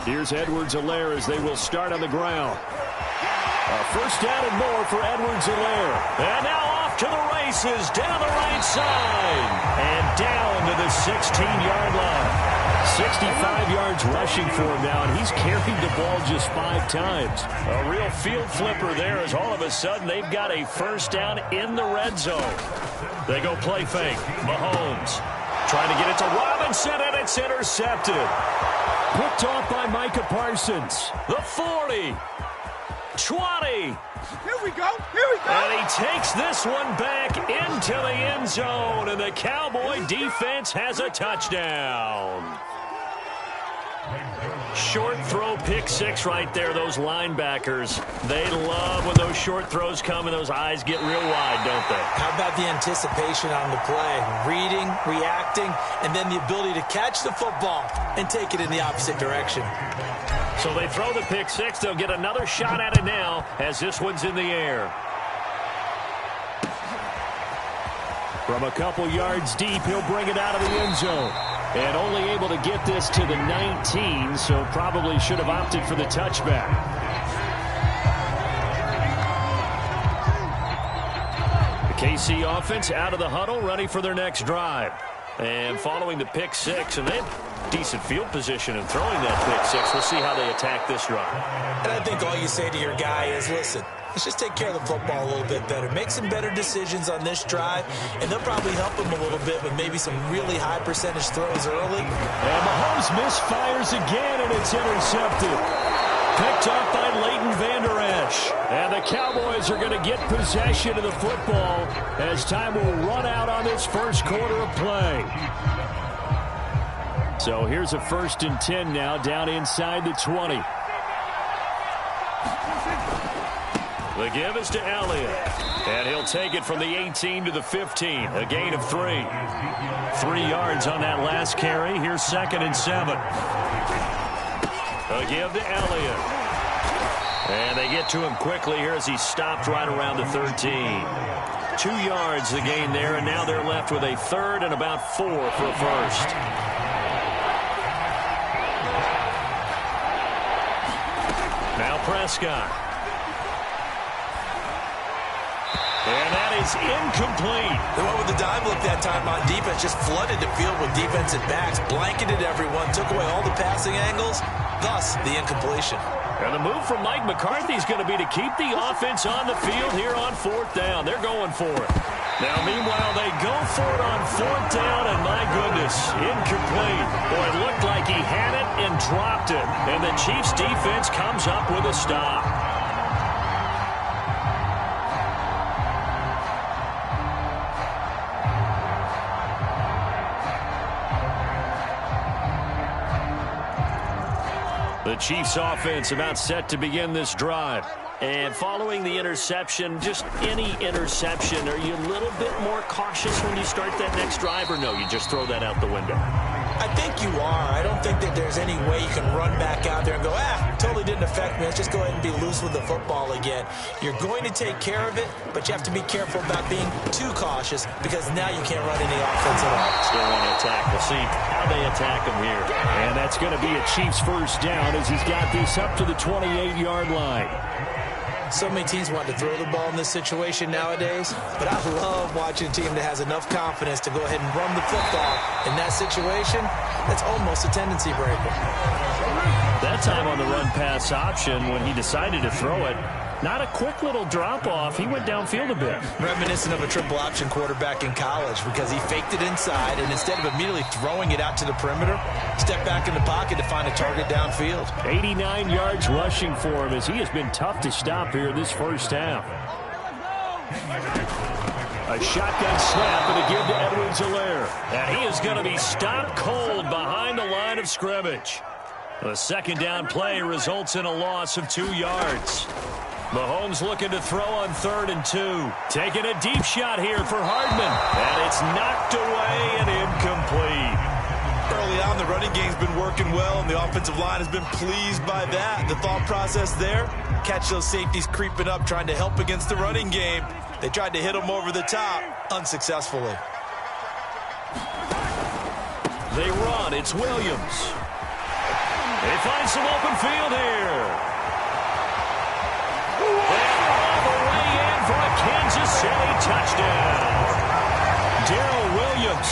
Here's Edwards-Helaire as they will start on the ground. A first down and more for Edwards-Helaire. And now off to the races down the right side. And down to the 16-yard line. 65 yards rushing for him now, and he's carried the ball just 5 times. A real field flipper there as all of a sudden they've got a first down in the red zone. They go play fake. Mahomes trying to get it to Robinson, and it's intercepted. Picked off by Micah Parsons. The 40. 20. Here we go. Here we go. And he takes this one back into the end zone, and the Cowboy defense has a touchdown. Short throw, pick six right there. Those linebackers, they love when those short throws come and those eyes get real wide, don't they? How about the anticipation on the play? Reading, reacting, and then the ability to catch the football and take it in the opposite direction. So they throw the pick six. They'll get another shot at it now as this one's in the air. From a couple yards deep, he'll bring it out of the end zone. And only able to get this to the 19, so probably should have opted for the touchback. The KC offense out of the huddle, ready for their next drive. And following the pick six, and they have decent field position in throwing that pick six. We'll see how they attack this drive. And I think all you say to your guy is, listen, let's just take care of the football a little bit better. Make some better decisions on this drive, and they'll probably help him a little bit with maybe some really high percentage throws early. And Mahomes misfires again, and it's intercepted. Picked off by Leighton Vander Esch. And the Cowboys are going to get possession of the football as time will run out on this first quarter of play. So here's a 1st and 10 now down inside the 20. The give is to Elliott. And he'll take it from the 18 to the 15. A gain of 3. 3 yards on that last carry. Here's 2nd and 7. A give to Elliott. And they get to him quickly here as he stopped right around the 13. 2 yards the gain there, and now they're left with a 3rd and about 4 for a first. Now Prescott. And that is incomplete. They went with the dime look that time on defense, just flooded the field with defensive backs, blanketed everyone, took away all the passing angles, thus the incompletion. And the move from Mike McCarthy is going to be to keep the offense on the field here on 4th down. They're going for it. Now, meanwhile, they go for it on 4th down, and my goodness, incomplete. Boy, it looked like he had it and dropped it, and the Chiefs' defense comes up with a stop. The Chiefs offense about set to begin this drive. And following the interception, just any interception, are you a little bit more cautious when you start that next drive, or no, you just throw that out the window? I think you are. I don't think that there's any way you can run back out there and go, totally didn't affect me. Let's just go ahead and be loose with the football again. You're going to take care of it, but you have to be careful about being too cautious because now you can't run any offense at all. Still want to attack. We'll see how they attack him here. And that's going to be a Chiefs first down as he's got this up to the 28-yard line. So many teams want to throw the ball in this situation nowadays, but I love watching a team that has enough confidence to go ahead and run the football. In that situation, that's almost a tendency breaker. That time on the run-pass option when he decided to throw it, not a quick little drop-off. He went downfield a bit. Reminiscent of a triple option quarterback in college because he faked it inside, and instead of immediately throwing it out to the perimeter, stepped back in the pocket to find a target downfield. 89 yards rushing for him as he has been tough to stop here this first half. A shotgun snap and a give to Edwards-Helaire. And he is going to be stopped cold behind the line of scrimmage. The second down play results in a loss of 2 yards. Mahomes looking to throw on 3rd and 2. Taking a deep shot here for Hardman. And it's knocked away and incomplete. Early on, the running game's been working well, and the offensive line has been pleased by that. The thought process there, catch those safeties creeping up, trying to help against the running game. They tried to hit them over the top, unsuccessfully. They run. It's Williams. They find some open field here. And all the way in for a Kansas City touchdown. Darrell Williams,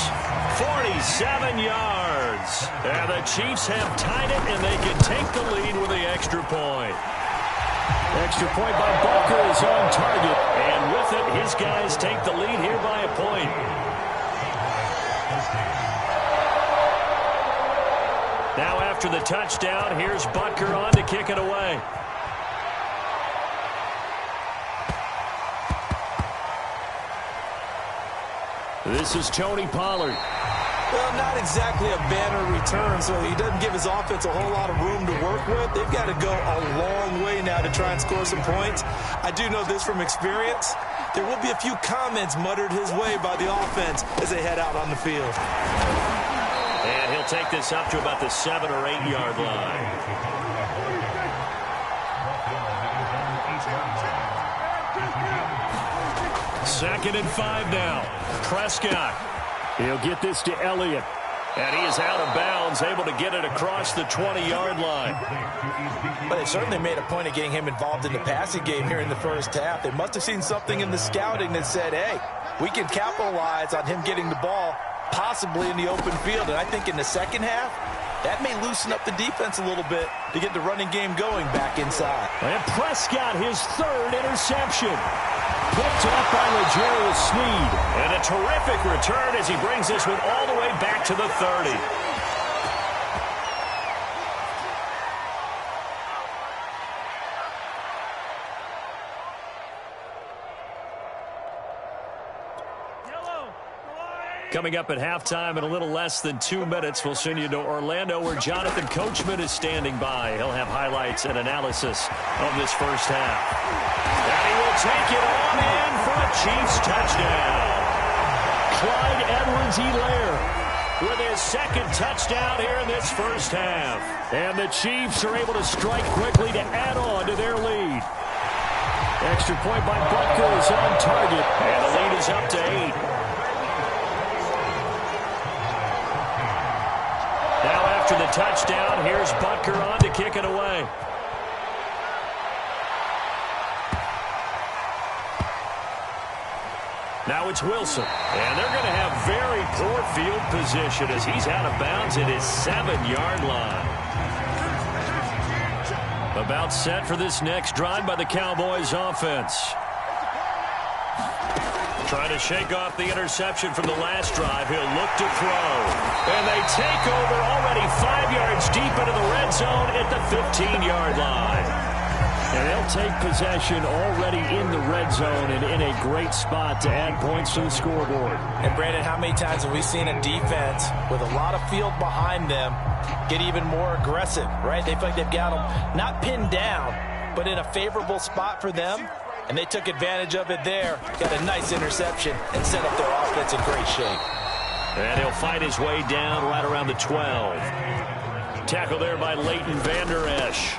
47 yards. And the Chiefs have tied it, and they can take the lead with the extra point. Extra point by Butker is on target. And with it, his guys take the lead here by a point. Now after the touchdown, here's Butker on to kick it away. This is Tony Pollard. Well, not exactly a banner return, so he doesn't give his offense a whole lot of room to work with. They've got to go a long way now to try and score some points. I do know this from experience. There will be a few comments muttered his way by the offense as they head out on the field. And he'll take this up to about the 7 or 8 yard line. Second and 5 now. Prescott. He'll get this to Elliott. And he is out of bounds, able to get it across the 20-yard line. But they certainly made a point of getting him involved in the passing game here in the first half. They must have seen something in the scouting that said, hey, we can capitalize on him getting the ball possibly in the open field. And I think in the second half, that may loosen up the defense a little bit to get the running game going back inside. And Prescott, his 3rd interception. Picked up by L'Jarius Sneed. And a terrific return as he brings this one all the way back to the 30. Coming up at halftime in a little less than 2 minutes, we'll send you to Orlando where Jonathan Coachman is standing by. He'll have highlights and analysis of this first half. And he will take it on in for a Chiefs touchdown. Clyde Edwards-Helaire with his 2nd touchdown here in this first half. And the Chiefs are able to strike quickly to add on to their lead. Extra point by Butker is on target. And the lead is up to 8. Now after the touchdown, here's Butker on to kick it away. Now it's Wilson. And they're going to have very poor field position as he's out of bounds at his 7-yard line. About set for this next drive by the Cowboys offense. Trying to shake off the interception from the last drive. He'll look to throw. And they take over already 5 yards deep into the red zone at the 15-yard line. And they'll take possession already in the red zone and in a great spot to add points to the scoreboard. And, Brandon, how many times have we seen a defense with a lot of field behind them get even more aggressive, right? They feel like they've got them not pinned down, but in a favorable spot for them. And they took advantage of it there, got a nice interception, and set up their offense in great shape. And he'll fight his way down right around the 12. Tackle there by Leighton Vander Esch.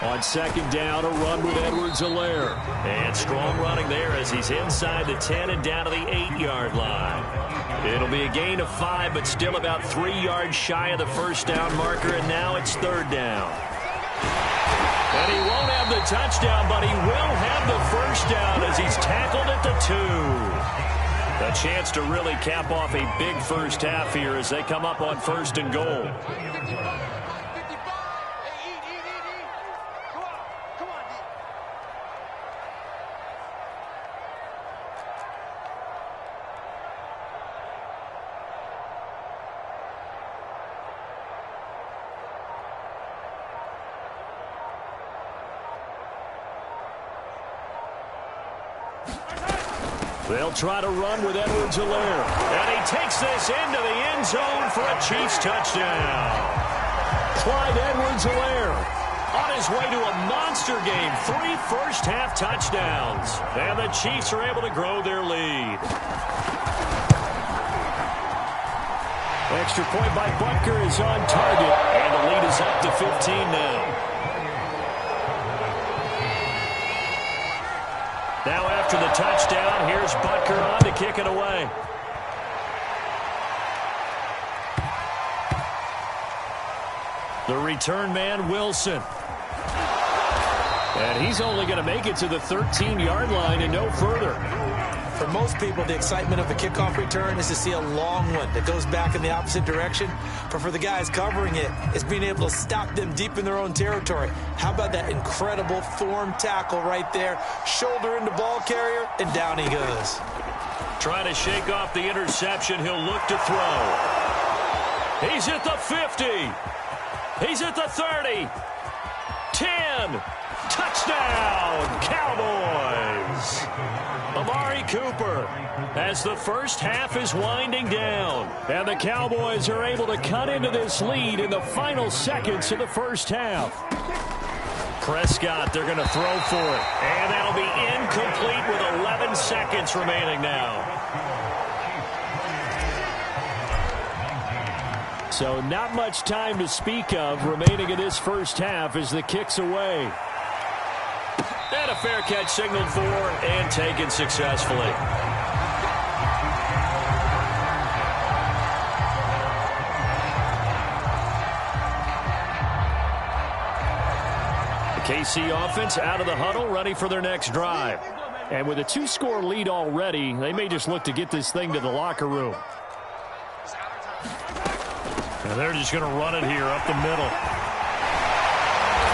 On second down, a run with Edwards-Helaire. And strong running there as he's inside the 10 and down to the 8-yard line. It'll be a gain of 5, but still about 3 yards shy of the first down marker, and now it's third down. And he won't have the touchdown, but he will have the first down as he's tackled at the 2. A chance to really cap off a big first half here as they come up on first and goal. They'll try to run with Edwards-Helaire. And he takes this into the end zone for a Chiefs touchdown. Clyde Edwards-Helaire on his way to a monster game. 3 first-half touchdowns. And the Chiefs are able to grow their lead. Extra point by Butker is on target. And the lead is up to 15 now. Now after the touchdown, here's Butker on to kick it away. The return man, Wilson. And he's only going to make it to the 13-yard line and no further. For most people, the excitement of a kickoff return is to see a long one that goes back in the opposite direction. But for the guys covering it, it's being able to stop them deep in their own territory. How about that incredible form tackle right there? Shoulder into ball carrier, and down he goes. Trying to shake off the interception. He'll look to throw. He's at the 50. He's at the 30. 10. Touchdown, Cowboys. Amari Cooper as the first half is winding down. And the Cowboys are able to cut into this lead in the final seconds of the first half. Prescott, they're going to throw for it. And that'll be incomplete with 11 seconds remaining now. So not much time to speak of remaining in this first half as the kick's away. And a fair catch signaled for and taken successfully. The KC offense out of the huddle, ready for their next drive. And with a 2-score lead already, they may just look to get this thing to the locker room. And they're just going to run it here up the middle.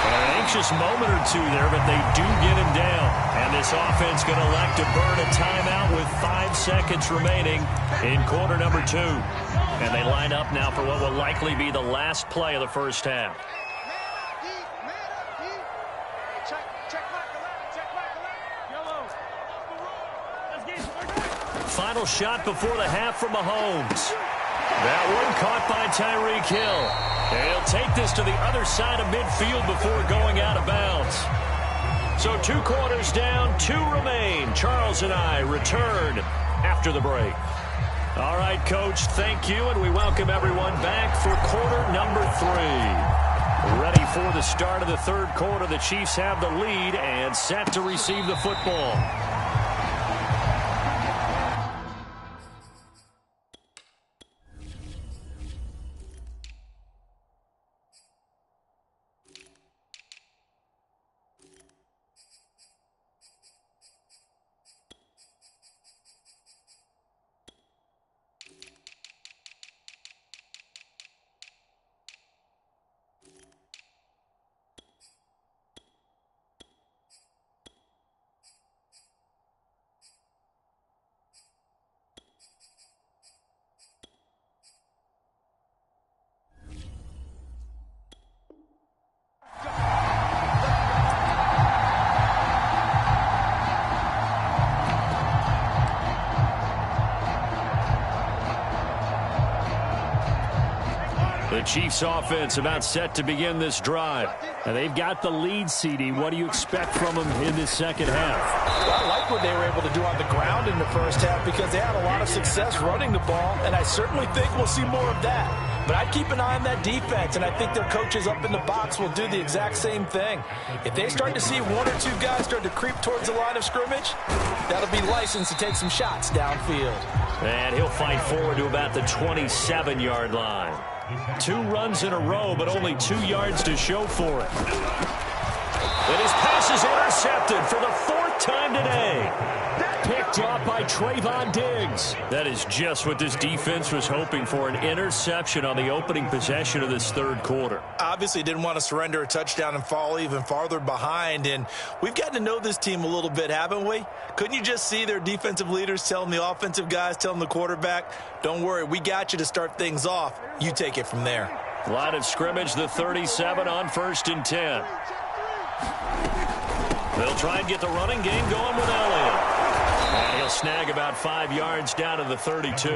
An anxious moment or two there, but they do get him down. And this offense going to elect to burn a timeout with 5 seconds remaining in quarter number 2. And they line up now for what will likely be the last play of the first half. Final shot before the half from Mahomes. That one caught by Tyreek Hill. And he'll take this to the other side of midfield before going out of bounds. So 2 quarters down, 2 remain. Charles and I return after the break. All right, Coach, thank you, and we welcome everyone back for quarter number 3. Ready for the start of the third quarter. The Chiefs have the lead and set to receive the football. The Chiefs offense about set to begin this drive. And they've got the lead, CD. What do you expect from them in this second half? Well, I like what they were able to do on the ground in the first half because they had a lot of success running the ball, and I certainly think we'll see more of that. But I'd keep an eye on that defense, and I think their coaches up in the box will do the exact same thing. If they start to see one or two guys start to creep towards the line of scrimmage, that'll be licensed to take some shots downfield. And he'll fight forward to about the 27-yard line. 2 runs in a row, but only 2 yards to show for it. And his pass is intercepted for the 4th time today. Picked off by Trayvon Diggs. That is just what this defense was hoping for, an interception on the opening possession of this third quarter. Obviously didn't want to surrender a touchdown and fall even farther behind, and we've gotten to know this team a little bit, haven't we? Couldn't you just see their defensive leaders telling the offensive guys, telling the quarterback, don't worry, we got you to start things off. You take it from there. Line of scrimmage, the 37 on 1st and 10. They'll try and get the running game going with Elliott. And he'll snag about 5 yards down to the 32.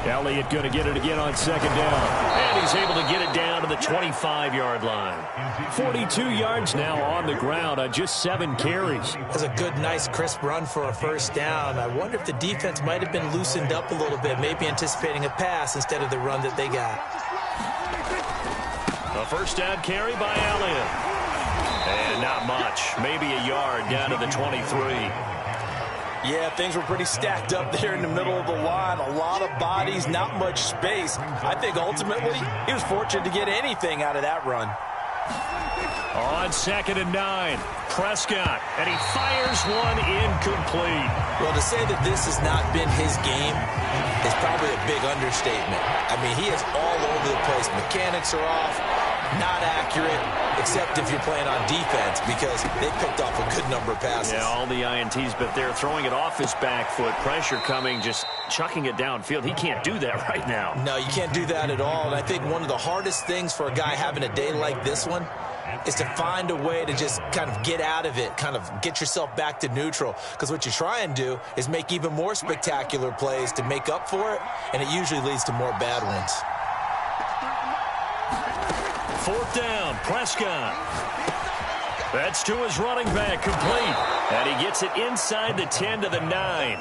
Elliott going to get it again on 2nd down. And he's able to get it down to the 25-yard line. 42 yards now on the ground on just 7 carries. That's a good, nice, crisp run for a 1st down. I wonder if the defense might have been loosened up a little bit, maybe anticipating a pass instead of the run that they got. A 1st down carry by Elliott. And not much. Maybe a yard down to the 23. Yeah, things were pretty stacked up there in the middle of the line. A lot of bodies, not much space. I think ultimately he was fortunate to get anything out of that run. On 2nd and 9, Prescott, and he fires one incomplete. Well, to say that this has not been his game is probably a big understatement. I mean, he is all over the place. Mechanics are off, not accurate, except if you're playing on defense because they picked off a good number of passes. Yeah, all the INTs, but they're throwing it off his back foot. Pressure coming, just chucking it downfield. He can't do that right now. No, you can't do that at all. And I think one of the hardest things for a guy having a day like this one is to find a way to just kind of get out of it, kind of get yourself back to neutral. Because what you try and do is make even more spectacular plays to make up for it, and it usually leads to more bad ones. 4th down, Prescott. That's to his running back, complete. And he gets it inside the 10 to the 9.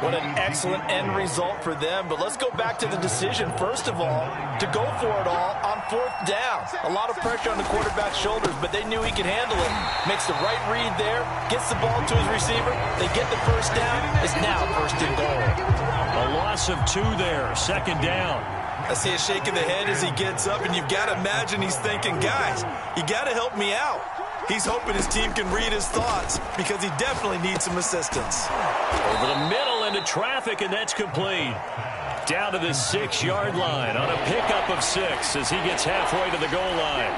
What an excellent end result for them. But let's go back to the decision, first of all, to go for it all on 4th down. A lot of pressure on the quarterback's shoulders, but they knew he could handle it. Makes the right read there, gets the ball to his receiver. They get the 1st down. It's now 1st and goal. A loss of 2 there, 2nd down. I see a shake of the head as he gets up, and you've got to imagine he's thinking, guys, you got to help me out. He's hoping his team can read his thoughts because he definitely needs some assistance. Over the middle into traffic, and that's complete. Down to the 6-yard line on a pickup of 6 as he gets halfway to the goal line.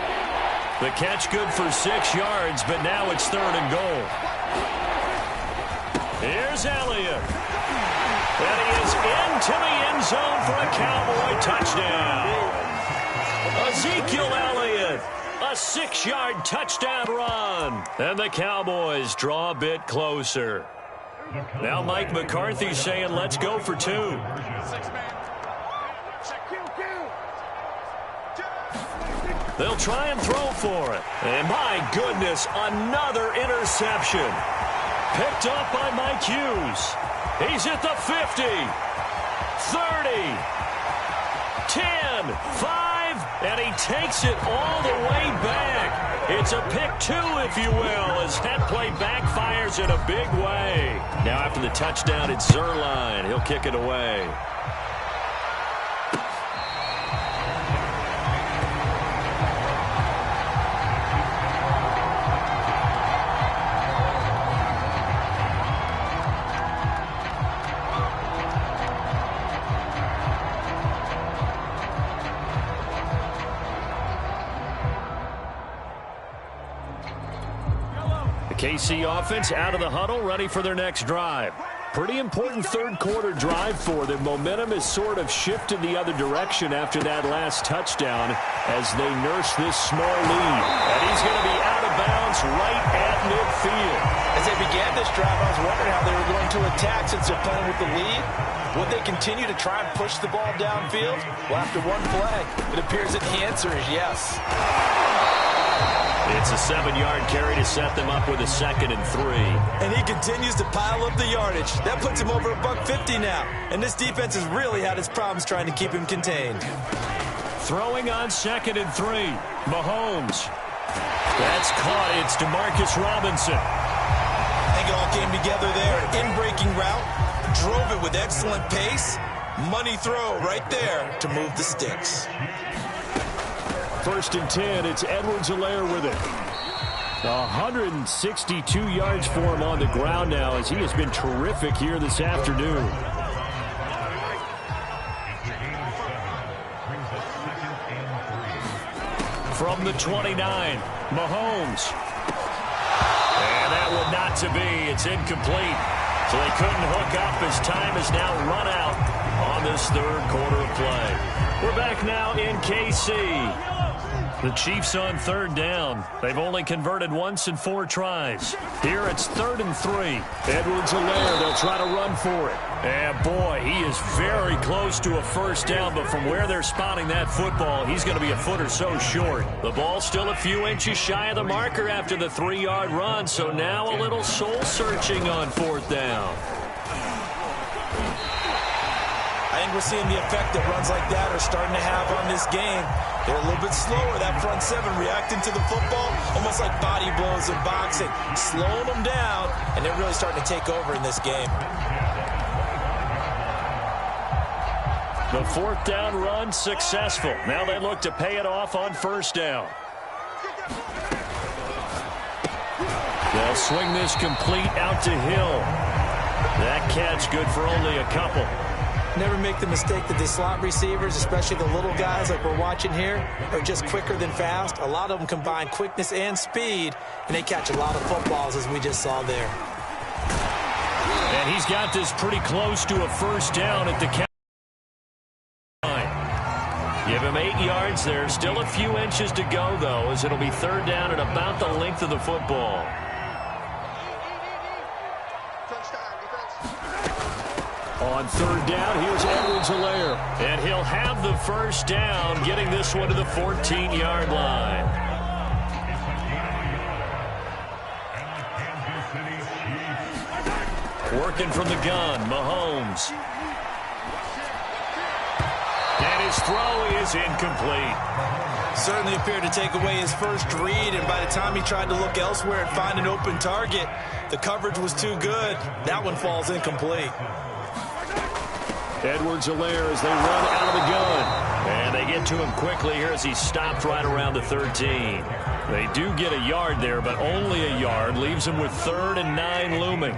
The catch good for 6 yards, but now it's 3rd and goal. Here's Elliott. And he is into the end zone for a Cowboy touchdown. Ezekiel Elliott, a 6-yard touchdown run. And the Cowboys draw a bit closer. Now Mike McCarthy saying, let's go for 2. They'll try and throw for it. And my goodness, another interception. Picked up by Mike Hughes. He's at the 50, 30, 10, 5, and he takes it all the way back. It's a pick 2, if you will, as that play backfires in a big way. Now after the touchdown, it's Zerline. He'll kick it away. KC offense out of the huddle, ready for their next drive. Pretty important third-quarter drive for them. Momentum has sort of shifted the other direction after that last touchdown as they nurse this small lead. And he's going to be out of bounds right at midfield. As they began this drive, I was wondering how they were going to attack since they're playing with the lead. Would they continue to try and push the ball downfield? Well, after one flag, it appears that the answer is yes. It's a 7-yard carry to set them up with a 2nd and 3. And he continues to pile up the yardage. That puts him over $150 now. And this defense has really had its problems trying to keep him contained. Throwing on 2nd and 3. Mahomes. That's caught. It's DeMarcus Robinson. I think it all came together there. In-breaking route. Drove it with excellent pace. Money throw right there to move the sticks. 1st and 10, it's Edwards-Helaire with it. 162 yards for him on the ground now as he has been terrific here this afternoon. From the 29, Mahomes. And that one not to be. It's incomplete. So they couldn't hook up as time has now run out on this third quarter of play. We're back now in KC. The Chiefs on 3rd down. They've only converted once in 4 tries. Here it's 3rd and 3. Edwards-Helaire, they'll try to run for it. And boy, he is very close to a 1st down, but from where they're spotting that football, he's going to be a foot or so short. The ball's still a few inches shy of the marker after the 3-yard run, so now a little soul-searching on 4th down. I think we're seeing the effect that runs like that are starting to have on this game. They're a little bit slower, that front 7 reacting to the football, almost like body blows in boxing, slowing them down, and they're really starting to take over in this game. The 4th down run successful. Now they look to pay it off on 1st down. They'll swing this complete out to Hill. That catch good for only a couple. Never make the mistake that the slot receivers, especially the little guys like we're watching here, are just quicker than fast. A lot of them combine quickness and speed, and they catch a lot of footballs, as we just saw there. And he's got this pretty close to a 1st down at the count. Give him 8 yards there. Still a few inches to go, though, as it'll be 3rd down at about the length of the football. On 3rd down, here's Edwards-Helaire. And he'll have the 1st down, getting this one to the 14-yard line. Working from the gun, Mahomes. And his throw is incomplete. Certainly appeared to take away his first read, and by the time he tried to look elsewhere and find an open target, the coverage was too good. That one falls incomplete. Edwards-Helaire as they run out of the gun. And they get to him quickly here as he stopped right around the 13. They do get a yard there, but only a yard. Leaves him with 3rd and 9 looming.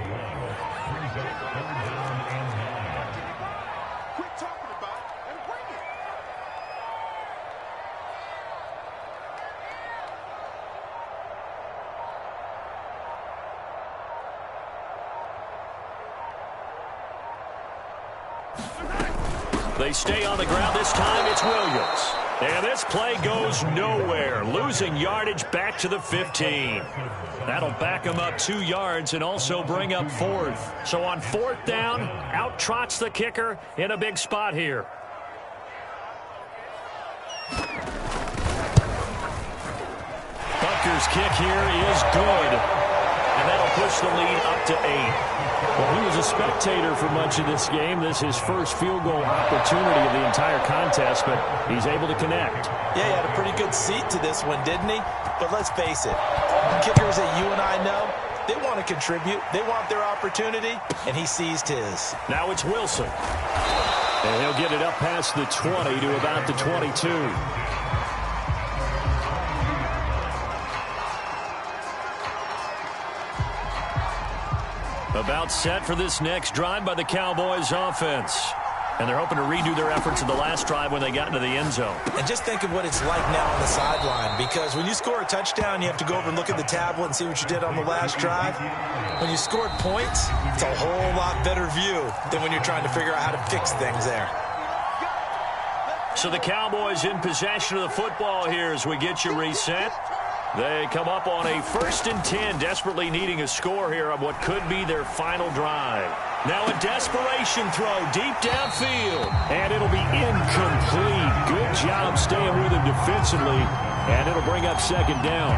They stay on the ground. This time it's Williams. And this play goes nowhere. Losing yardage back to the 15. That'll back him up 2 yards and also bring up 4th. So on 4th down, out trots the kicker in a big spot here. Butker's kick here is good. And that'll push the lead up to 8. Well, he was a spectator for much of this game. This is his first field goal opportunity of the entire contest, but he's able to connect. Yeah, he had a pretty good seat to this one, didn't he? But let's face it, kickers that you and I know, they want to contribute. They want their opportunity, and he seized his. Now it's Wilson. And he'll get it up past the 20 to about the 22. About set for this next drive by the Cowboys offense. And they're hoping to redo their efforts in the last drive when they got into the end zone. And just think of what it's like now on the sideline, because when you score a touchdown, you have to go over and look at the tablet and see what you did on the last drive. When you scored points, it's a whole lot better view than when you're trying to figure out how to fix things there. So the Cowboys in possession of the football here as we get you reset. They come up on a 1st and 10, desperately needing a score here on what could be their final drive. Now a desperation throw deep downfield, and it'll be incomplete. Good job staying with him defensively, and it'll bring up 2nd down.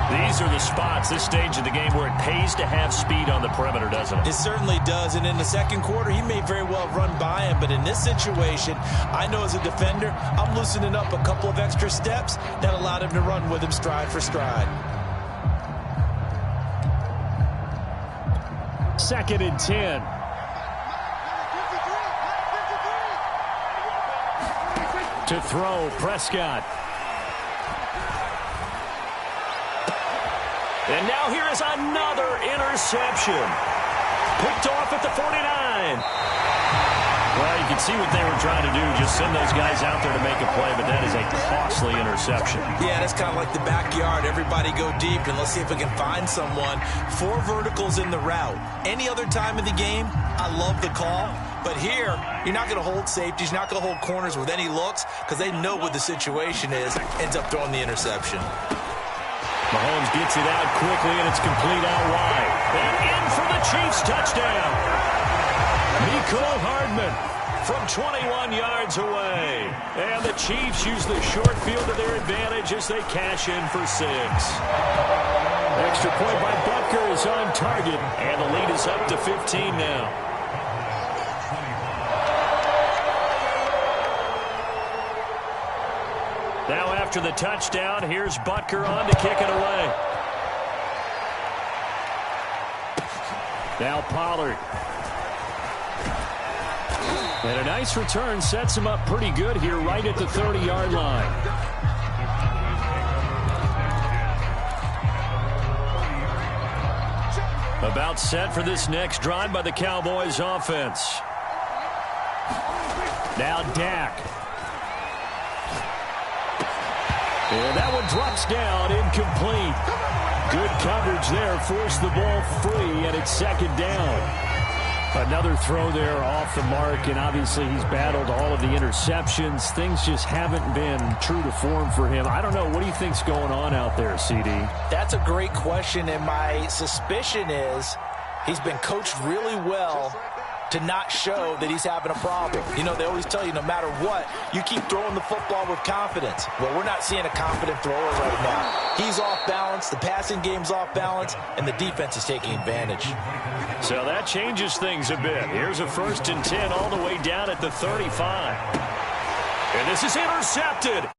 These are the spots, this stage of the game, where it pays to have speed on the perimeter, doesn't it? It certainly does, and in the second quarter, he may very well run by him, but in this situation, I know as a defender, I'm loosening up a couple of extra steps that allowed him to run with him stride for stride. 2nd and 10. To throw, Prescott. And now here is another interception. Picked off at the 49. Well, you can see what they were trying to do, just send those guys out there to make a play, but that is a costly interception. Yeah, that's kind of like the backyard. Everybody go deep, and let's see if we can find someone. 4 verticals in the route. Any other time of the game, I love the call. But here, you're not going to hold safeties, you're not going to hold corners with any looks, because they know what the situation is, ends up throwing the interception. Mahomes gets it out quickly, and it's complete out wide. And in for the Chiefs touchdown. Mecole Hardman from 21 yards away. And the Chiefs use the short field to their advantage as they cash in for 6. Extra point by Butker is on target. And the lead is up to 15 now. Now after the touchdown, here's Butker on to kick it away. Now Pollard. And a nice return sets him up pretty good here right at the 30-yard line. About set for this next drive by the Cowboys offense. Now Dak. And that one drops down, incomplete. Good coverage there, forced the ball free, and it's 2nd down. Another throw there off the mark, and obviously he's battled all of the interceptions. Things just haven't been true to form for him. I don't know. What do you think's going on out there, CD? That's a great question, and my suspicion is he's been coached really well to not show that he's having a problem. You know, they always tell you no matter what, you keep throwing the football with confidence. Well, we're not seeing a confident thrower right now. He's off balance, the passing game's off balance, and the defense is taking advantage. So that changes things a bit. Here's a 1st and 10 all the way down at the 35. And this is intercepted.